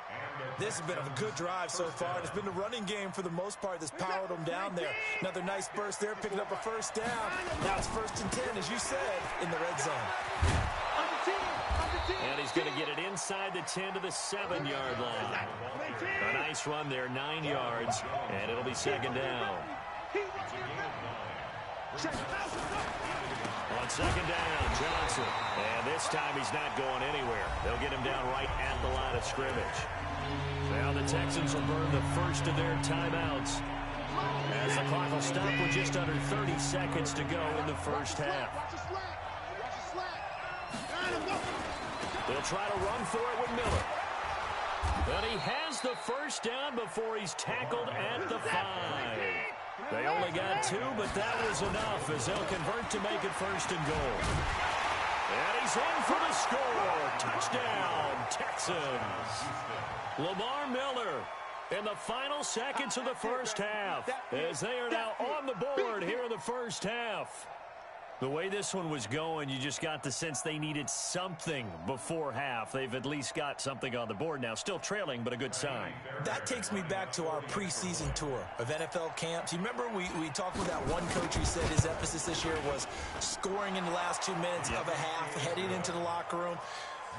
This has been a good drive so far. It's been the running game for the most part that's powered them down there. Another nice burst there, picking up a first down. Now it's 1st and 10, as you said, in the red zone. And he's going to get it inside the 10 to the 7-yard line. A nice run there, 9 yards, and it'll be 2nd down. On 2nd down, Johnson. And this time he's not going anywhere. They'll get him down right at the line of scrimmage. Now the Texans will burn the first of their timeouts, as the clock will stop with just under 30 seconds to go in the first half. They'll try to run for it with Miller. But he has the first down before he's tackled at the 5. They only got 2, but that was enough as they'll convert to make it 1st and goal. And he's in for the score. Touchdown, Texans. Lamar Miller in the final seconds of the first half, as they are now on the board here in the first half. The way this one was going, you just got the sense they needed something before half. They've at least got something on the board now. Still trailing, but a good sign. That takes me back to our preseason tour of NFL camps. You remember we talked with that one coach who said his emphasis this year was scoring in the last 2 minutes of a half, heading into the locker room.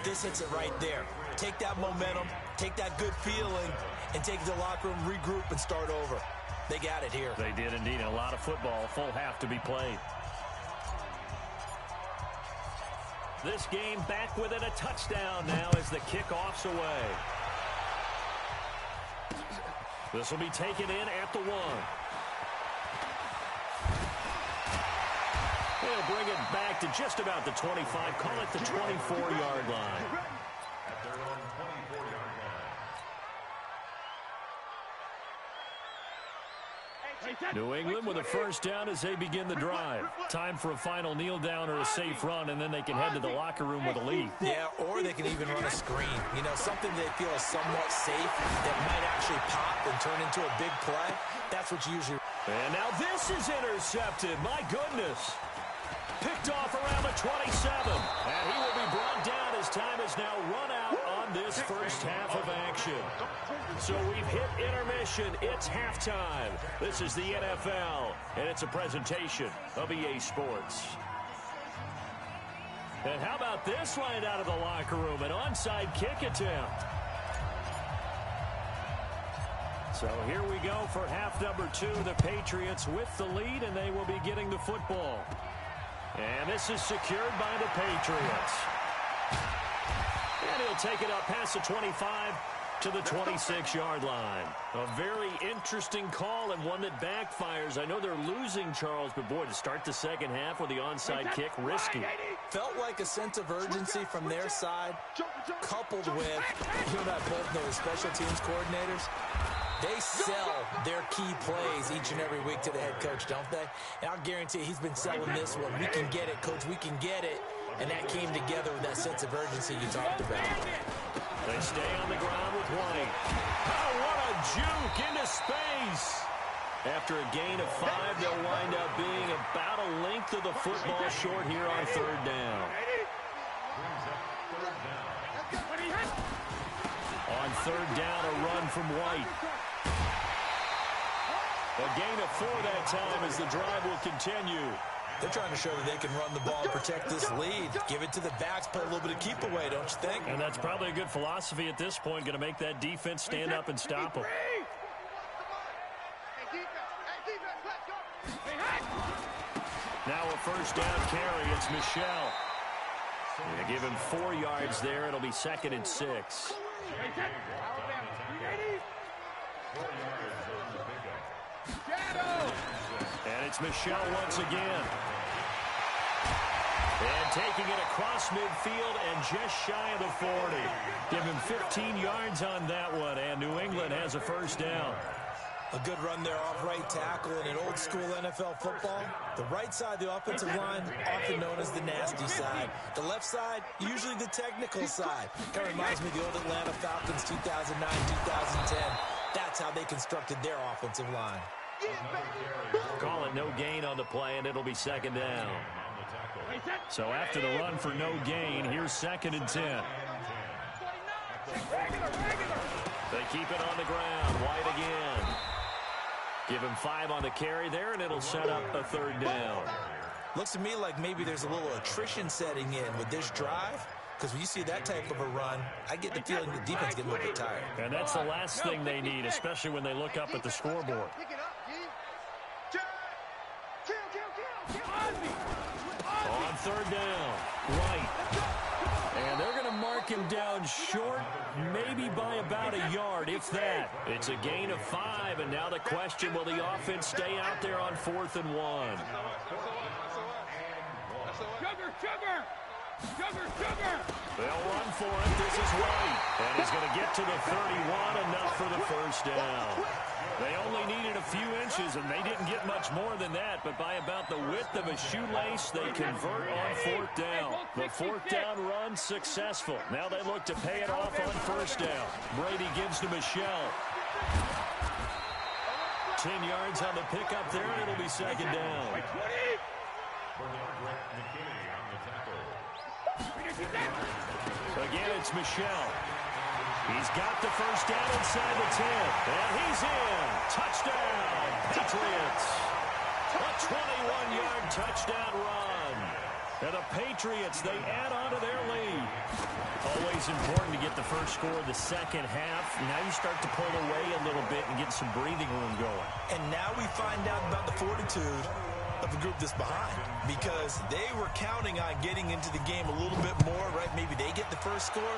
This hits it right there. Take that momentum, take that good feeling, and take it to the locker room, regroup, and start over. They got it here. They did indeed. A lot of football, full half to be played. This game back within a touchdown now as the kickoff's away. This will be taken in at the 1. They'll bring it back to just about the 25. Call it the 24-yard line. At their own 24-yard line. New England with a first down as they begin the drive. Time for a final kneel down or a safe run, and then they can head to the locker room with a lead. Yeah, or they can even run a screen. You know, something they feel is somewhat safe that might actually pop and turn into a big play. That's what you usually... And now this is intercepted. My goodness. Picked off around the 27. And he will be brought down as time is now run out on this first half of action. So we've hit intermission. It's halftime. This is the NFL, and it's a presentation of EA Sports. And how about this line out of the locker room? An onside kick attempt. So here we go for half number 2. The Patriots with the lead, and they will be getting the football. And this is secured by the Patriots. And he'll take it up past the 25 to the 26-yard line. A very interesting call and one that backfires. I know they're losing, Charles, but boy, to start the second half with the onside kick, risky. Felt like a sense of urgency from their side, coupled with, you and I both know, the special teams coordinators. They sell their key plays each and every week to the head coach, don't they? And I'll guarantee he's been selling this one. We can get it, coach. We can get it. And that came together with that sense of urgency you talked about. They stay on the ground with White. Oh, what a juke into space. After a gain of 5, they'll wind up being about a length of the football short here on 3rd down. third down, a run from White. A gain of 4 that time as the drive will continue. They're trying to show that they can run the ball, protect this lead. Give it to the backs, play a little bit of keep away, don't you think? And that's probably a good philosophy at this point, going to make that defense stand up and stop them. Now a first down carry. It's Michelle. They give him 4 yards there. It'll be 2nd and 6. And it's Michelle once again. And taking it across midfield and just shy of the 40. Give him 15 yards on that one, and New England has a first down. A good run there off right tackle in an old-school NFL football. The right side of the offensive line, often known as the nasty side. The left side, usually the technical side. Kind of reminds me of the old Atlanta Falcons 2009, 2010. That's how they constructed their offensive line. Call it no gain on the play, and it'll be 2nd down. So after the run for no gain, here's 2nd and 10. They keep it on the ground. White again. Give him 5 on the carry there, and it'll set up a 3rd down. Looks to me like maybe there's a little attrition setting in with this drive. Because when you see that type of a run, I get the feeling the defense gets a little bit tired. And that's the last thing they need, especially when they look up at the scoreboard. On 3rd down, White. And they're going to mark him down short, maybe by about a yard, if that. It's a gain of 5, and now the question, will the offense stay out there on 4th and 1? They'll run for it. This is White. And he's going to get to the 31, enough for the first down. They only needed a few inches, and they didn't get much more than that, but by about the width of a shoelace, they convert on 4th down. The 4th down run successful. Now they look to pay it off on 1st down. Brady gives to Michelle. 10 yards on the pickup there, and it'll be 2nd down. Again, it's Michelle. He's got the first down inside the 10. And he's in. Touchdown, Patriots. A 21-yard touchdown run. And the Patriots, they add on to their lead. Always important to get the first score of the second half. Now you start to pull away a little bit and get some breathing room going. And now we find out about the fortitude of the group that's behind, because they were counting on getting into the game a little bit more, right? Maybe they get the first score.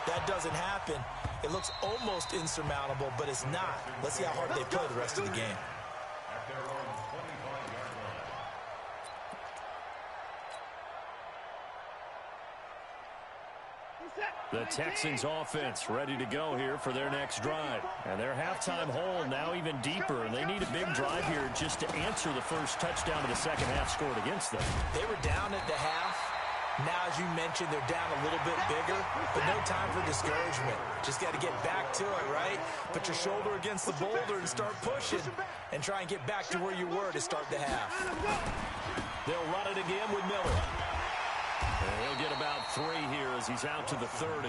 That doesn't happen. It looks almost insurmountable, but it's not. Let's see how hard they play the rest of the game. The Texans offense ready to go here for their next drive. And their halftime hole now even deeper. And they need a big drive here just to answer the first touchdown of the second half scored against them. They were down at the half. Now, as you mentioned, they're down a little bit bigger, but no time for discouragement. Just got to get back to it, right? Put your shoulder against the boulder and start pushing and try and get back to where you were to start the half. They'll run it again with Miller. And he'll get about 3 here as he's out to the 30.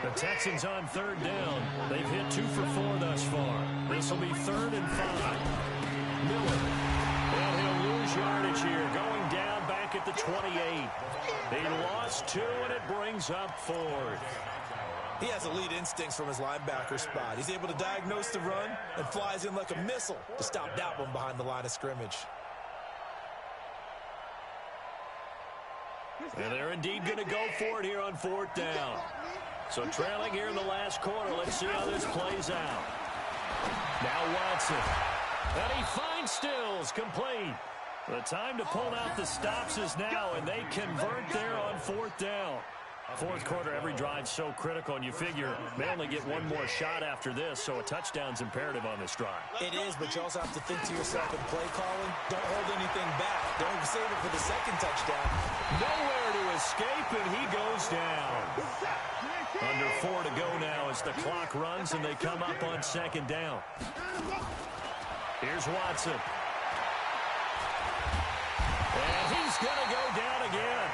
The Texans on 3rd down. They've hit 2 for 4 thus far. This will be 3rd and 5. Miller. And he'll lose yardage here, going down back at the 28. He lost 2, and it brings up 4th. He has elite instincts from his linebacker spot. He's able to diagnose the run and flies in like a missile to stop that one behind the line of scrimmage. And they're indeed going to go for it here on 4th down. So trailing here in the last quarter. Let's see how this plays out. Now Watson. And he finds Stills, complete. The time to pull out the stops is now, and they convert there on 4th down. 4th quarter, every drive's so critical, and you figure they only get one more shot after this, so a touchdown's imperative on this drive. It is, but you also have to think to yourself in play calling, don't hold anything back. Don't save it for the second touchdown. Nowhere to escape, and he goes down. Under 4 to go now as the clock runs, and they come up on 2nd down. Here's Watson. And he's going to go down again.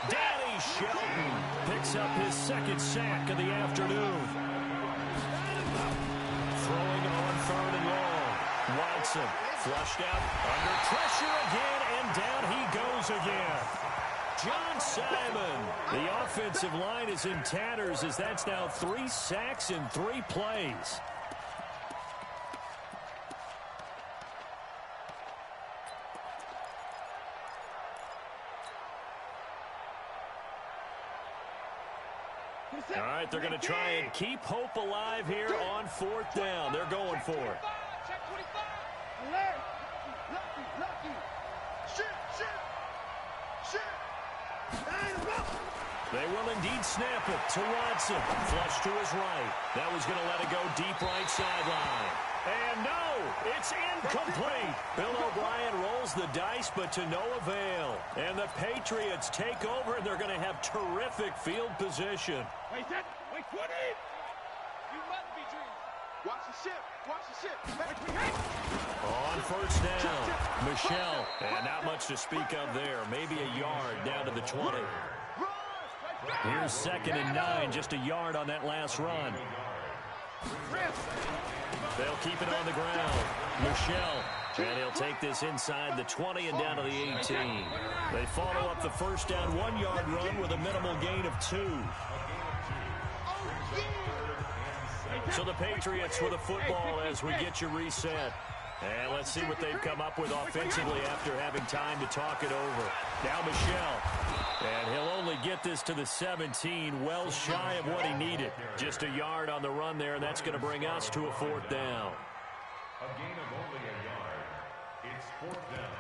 Danny Shelton picks up his second sack of the afternoon. Throwing on 3rd and long. Watson flushed out under pressure again, and down he goes again. John Simon. The offensive line is in tatters as that's now 3 sacks in 3 plays. All right, they're going to try and keep hope alive here on 4th down. They're going for it. Check 25. Lucky. Shit. They will indeed snap it to Watson. Flush to his right. That was going to let it go deep right sideline. And no, it's incomplete. Bill O'Brien rolls the dice, but to no avail. And the Patriots take over, and they're going to have terrific field position. Wait, 20. You must be dreaming. Watch the ship. On 1st down, Michelle. And not much to speak of there. Maybe a yard down to the 20. Here's 2nd and 9, just a yard on that last run. They'll keep it on the ground. Michelle. And he'll take this inside the 20 and down to the 18. They follow up the 1st down 1-yard run with a minimal gain of 2. So the Patriots with a football as we get you reset. And let's see what they've come up with offensively after having time to talk it over. Now Michelle. And he'll only get this to the 17, well shy of what he needed. Just a yard on the run there, and that's going to bring us to a 4th down. A gain of only a yard. It's 4th down.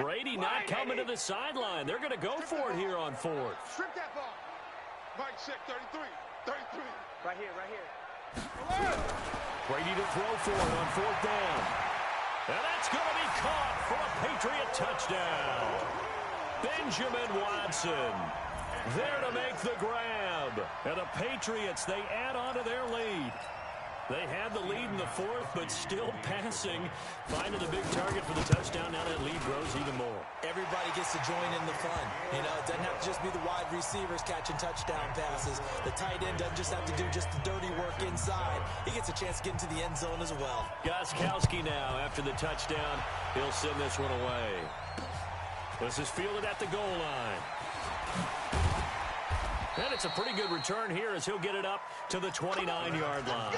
Brady not coming to the sideline. They're going to go for it here on 4th. Strip that ball. Mike check 33. Right here. Brady to throw for it on 4th down. And that's going to be caught for a Patriot touchdown. Benjamin Watson there to make the grab. And the Patriots, they add on to their lead. They had the lead in the 4th, but still passing. Finding the big target for the touchdown. Now that lead grows even more. Everybody gets to join in the fun. You know, it doesn't have to just be the wide receivers catching touchdown passes. The tight end doesn't just have to do just the dirty work inside. He gets a chance to get into the end zone as well. Gostkowski now, after the touchdown, he'll send this one away. This is fielded at the goal line. And it's a pretty good return here as he'll get it up to the 29-yard line.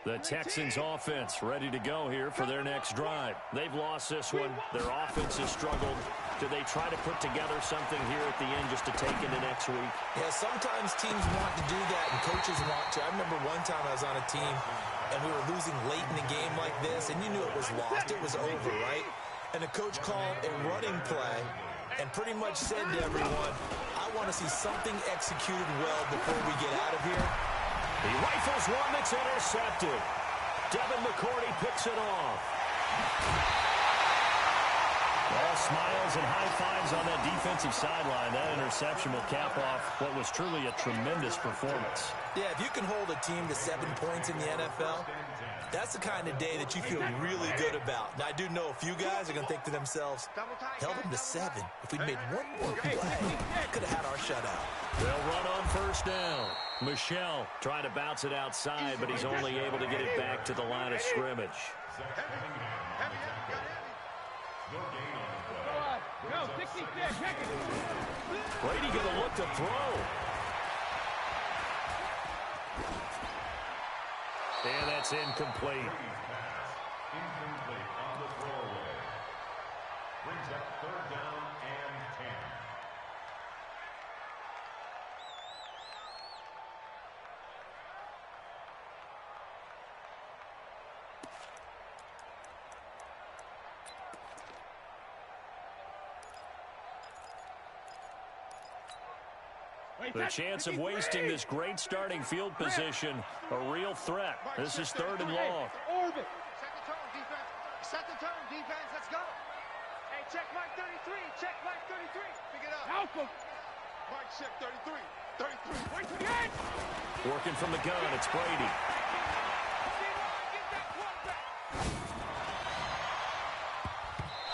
The Texans offense ready to go here for their next drive. They've lost this one. Their offense has struggled. Do they try to put together something here at the end just to take into next week? Yeah, sometimes teams want to do that and coaches want to. I remember one time I was on a team and we were losing late in the game like this, and you knew it was lost. It was over, right? And the coach called a running play and pretty much said to everyone, I want to see something executed well before we get out of here. He rifles one that's intercepted. Devin McCourty picks it off. All smiles and high fives on that defensive sideline. That interception will cap off what was truly a tremendous performance. Yeah, if you can hold a team to 7 points in the NFL, that's the kind of day that you feel really good about. Now, I do know a few guys are going to think to themselves, held them to 7. If we'd made one more play, could have had our shutout. They'll run on 1st down. Michelle trying to bounce it outside, but he's only able to get it back to the line of scrimmage. Brady going to look to throw. And that's incomplete. Incomplete on the throwaway. Brings up 3rd down and 10. The chance of wasting this great starting field position, a real threat. This is 3rd and long. Orbit. Set the tone, defense. Set the tone, defense. Let's go. Hey, check Mike 33. Check Mike 33. Pick it up. Help him. Mike, check 33. 33. Wait for the edge. Working from the gun, it's Brady.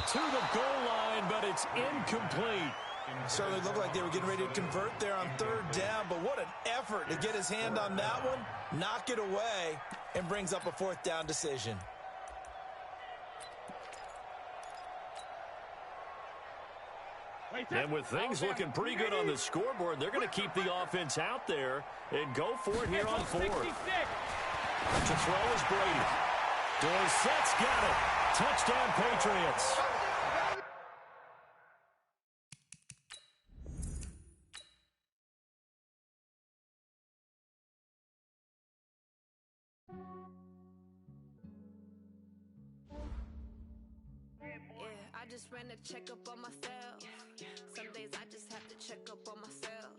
To the goal line, but it's incomplete. Certainly looked like they were getting ready to convert there on 3rd down, but what an effort to get his hand on that one, knock it away, and brings up a 4th down decision. And with things looking pretty good on the scoreboard, they're going to keep the offense out there and go for it here on 4th. To throw is Brady. Dorsett's got it. Touchdown, Patriots. I just ran a checkup on myself. Some days I just have to check up on myself.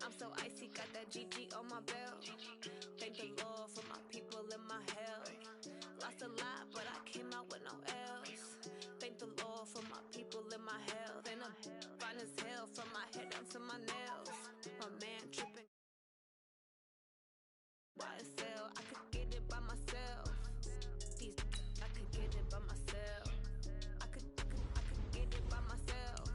I'm so icy, got that GG on my belt. Thank the Lord for my people and my health. Lost a lot, but I came out with no else. Thank the Lord for my people and my health. And I'm fine as hell from my head down to my nails. My man tripping. Why sell? I could get it by myself. I could get it by myself. I could get it by myself.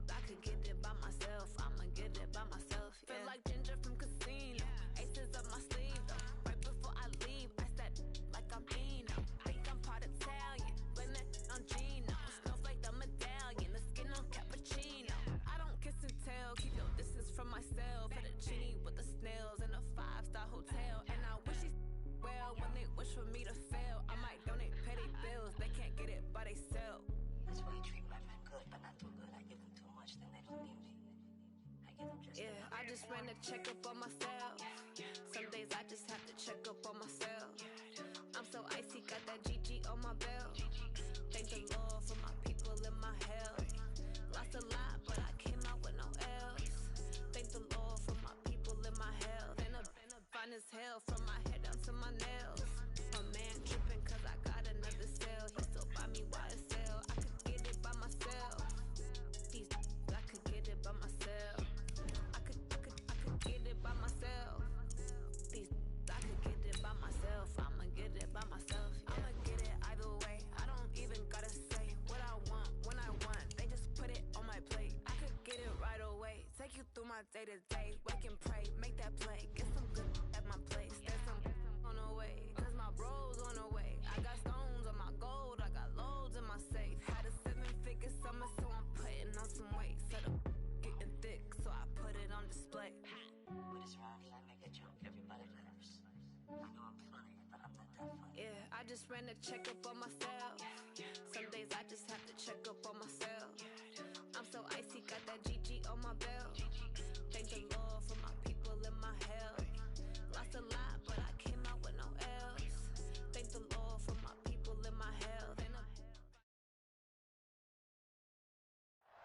I could get it by myself. I'ma get it by myself. Yeah. Feel like Ginger from Casino. Aces up my sleeve though. Right before I leave, I start like I'm Eno. Think I'm part Italian. Blend that on Gino. Snowflake the medallion. The skin on cappuccino. I don't kiss and tell. Keep your distance from myself. Fettuccine with the snails in a 5-star hotel. And I wish he well when they wish for me to fail. I might donate petty bills. They can't get it by they self. That's why you treat my friend good, but not too good. I give them too much, then they don't need me. I give them just enough. I just ran a checkup on myself. Some days I just have to check up on myself. I'm so icy, got that GG on my belt. Thank the Lord for my people and my health. Lost a lot, but I came out with no else. Thank the Lord for my people and my health. And I'm fine as hell from my head down to my nails. My man tripping cause I got another cell. He still buy me YSL. I could get it by myself. I could get it by myself. I could get it by myself. I could get it by myself. I'ma get it by myself. I'ma get it either way. I don't even gotta say what I want when I want. They just put it on my plate. I could get it right away. Take you through my day to day. Wake and pray, make that play. Get some good at my place. There's some on the way. Cause my bro's on the way. I got stones on my gold. I got loads in my safe. Had a 7-figure summer, so I'm putting on some weight. Set up getting thick, so I put it on display. With his rhymes, I make a joke. Everybody laughs. I know I'm funny, but I'm not that funny. I just ran a checkup on myself. Some days I just have to check up on myself. I'm so icy, got that GG on my belt. Thank the Lord for my people and my health. Lost a lot, but I came out with no else. Thank the Lord for my people and my health.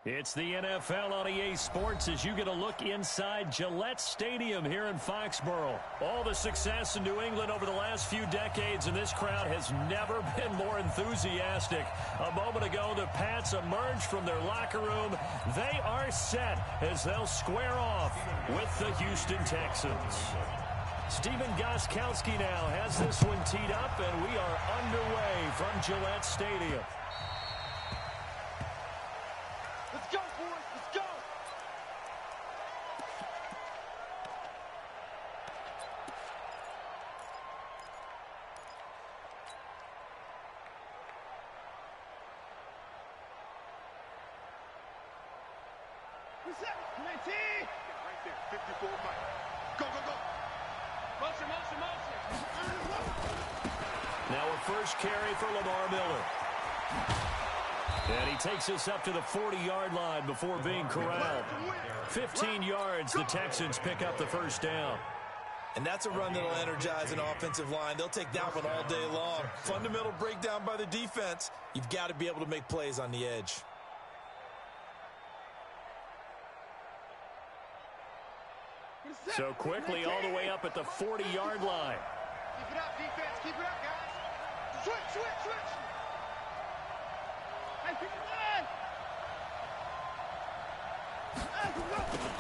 It's the NFL on EA Sports as you get a look inside Gillette Stadium here in Foxborough. All the success in New England over the last few decades, and this crowd has never been more enthusiastic. A moment ago, the Pats emerged from their locker room. They are set as they'll square off with the Houston Texans. Steven Gostkowski now has this one teed up, and we are underway from Gillette Stadium. Let's go, boys. Let's go. What's that? Right there, 54 Mike. Go, go, go. Motion, motion, motion. Now a first carry for Lamar Miller. And he takes us up to the 40-yard line before being corralled. 15 yards, the Texans pick up the first down. And that's a run that'll energize an offensive line. They'll take that one all day long. Fundamental breakdown by the defense. You've got to be able to make plays on the edge. So quickly all the way up at the 40-yard line. Keep it up, defense. Keep it up, guys. Switch. Hey, pick it up.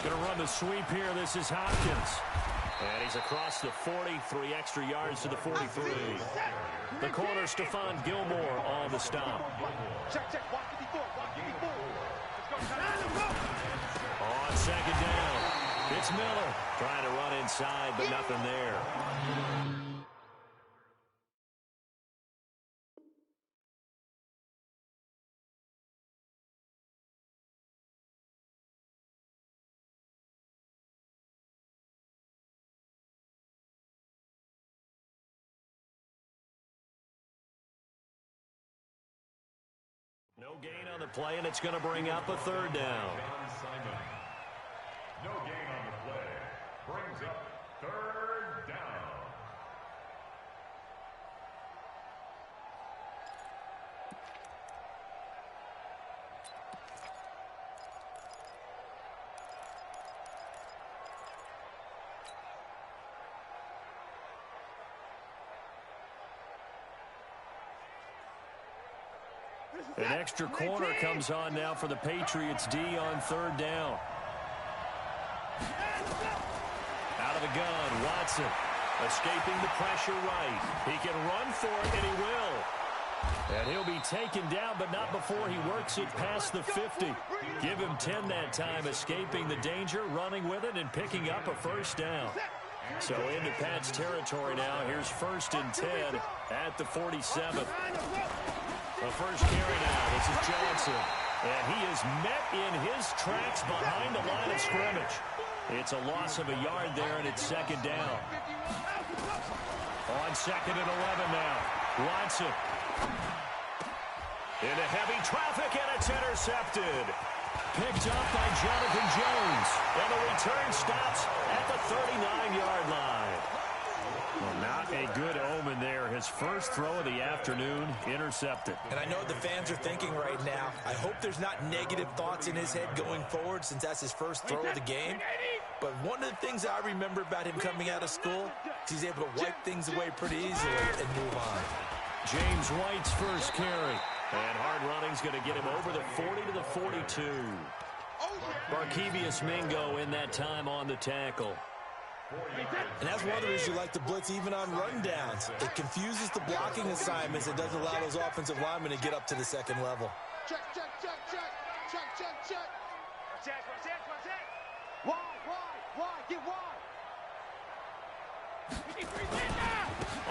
Going to run the sweep here. This is Hopkins. And he's across the 40, 3 extra yards to the 43. The corner, Stephon Gilmore, on the stop. Check. Walk 54. Let's go. On second down, it's Miller trying to run inside, but nothing there. No gain on the play, and it's going to bring up a third down. No gain on the play. Brings up third down. An extra corner comes on now for the Patriots D on third down. Out of the gun, Watson escaping the pressure right. He can run for it, and he will. And he'll be taken down, but not before he works it past the 50. Give him 10 that time, escaping the danger, running with it, and picking up a first down. So into Pat's territory now. Here's 1st and 10 at the 47. The first carry now. This is Johnson. And he is met in his tracks behind the line of scrimmage. It's a loss of a yard there, and it's second down. On 2nd and 11 now. Watson. Into heavy traffic, and it's intercepted. Picked up by Jonathan Jones. And the return stops at the 39-yard line. Well, not a good omen there. His first throw of the afternoon intercepted. And I know the fans are thinking right now, I hope there's not negative thoughts in his head going forward since that's his first throw of the game. But one of the things I remember about him coming out of school is he's able to wipe things away pretty easily and move on. James White's first carry. And hard running's going to get him over the 40 to the 42. Barkevius Mingo in that time on the tackle. And that's one of the reasons you like to blitz even on rundowns. It confuses the blocking assignments. It doesn't allow those offensive linemen to get up to the second level. Check. Why? Get wide.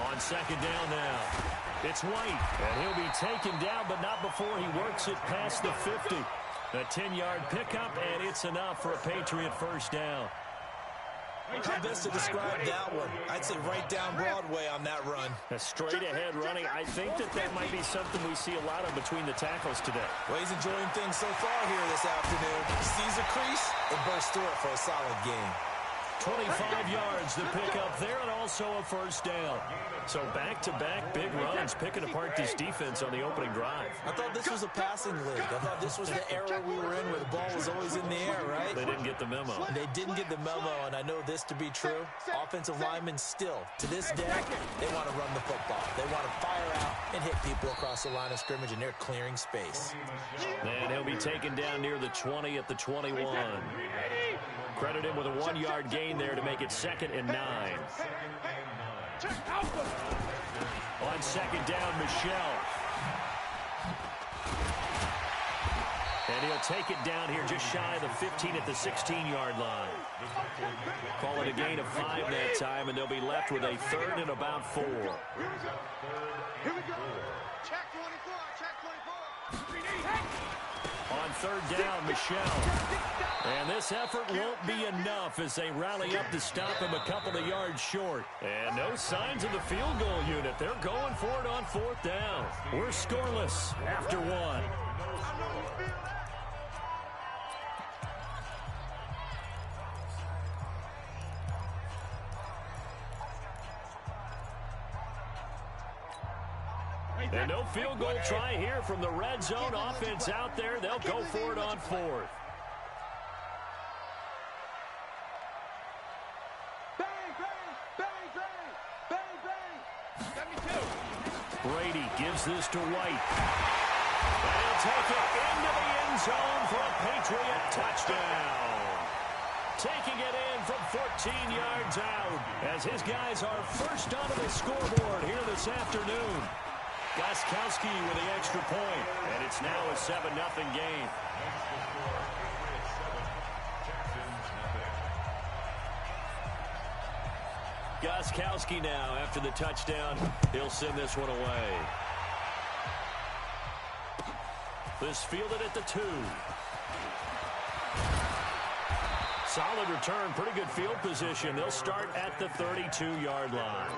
On second down now. It's White, and he'll be taken down, but not before he works it past the 50. A 10-yard pickup, and it's enough for a Patriot first down. How best to describe that one? I'd say right down Broadway on that run. A straight-ahead running. I think that might be something we see a lot of between the tackles today. Well, he's enjoying things so far here this afternoon. Sees a crease and bursts through it for a solid gain. 25 yards to pick up there, and also a first down. So back-to-back big runs, picking apart this defense on the opening drive. I thought this was a passing league. I thought this was the era we were in where the ball was always in the air, right? They didn't get the memo. They didn't get the memo, and I know this to be true. Offensive linemen still, to this day, they want to run the football. They want to fire out and hit people across the line of scrimmage, and they're clearing space. And he'll be taken down near the 20 at the 21. Credit him with a 1-yard gain there to make it 2nd and 9. On second down, Michelle. And he'll take it down here just shy of the 15 at the 16-yard line. Call it a gain of 5 that time, and they'll be left with a 3rd and about 4. Here we go. Check 24. On third down, Michelle. And this effort won't be enough as they rally up to stop him a couple of yards short. And no signs of the field goal unit. They're going for it on 4th down. We're scoreless after 1. And no field goal try here from the red zone offense out there. They'll go for it on 4th. Brady gives this to White. And he'll take it into the end zone for a Patriot touchdown. Taking it in from 14 yards out as his guys are first onto the scoreboard here this afternoon. Gostkowski with the extra point, and it's now a 7-0 game. Gostkowski now after the touchdown. He'll send this one away. This fielded at the 2. Solid return, pretty good field position. They'll start at the 32-yard line.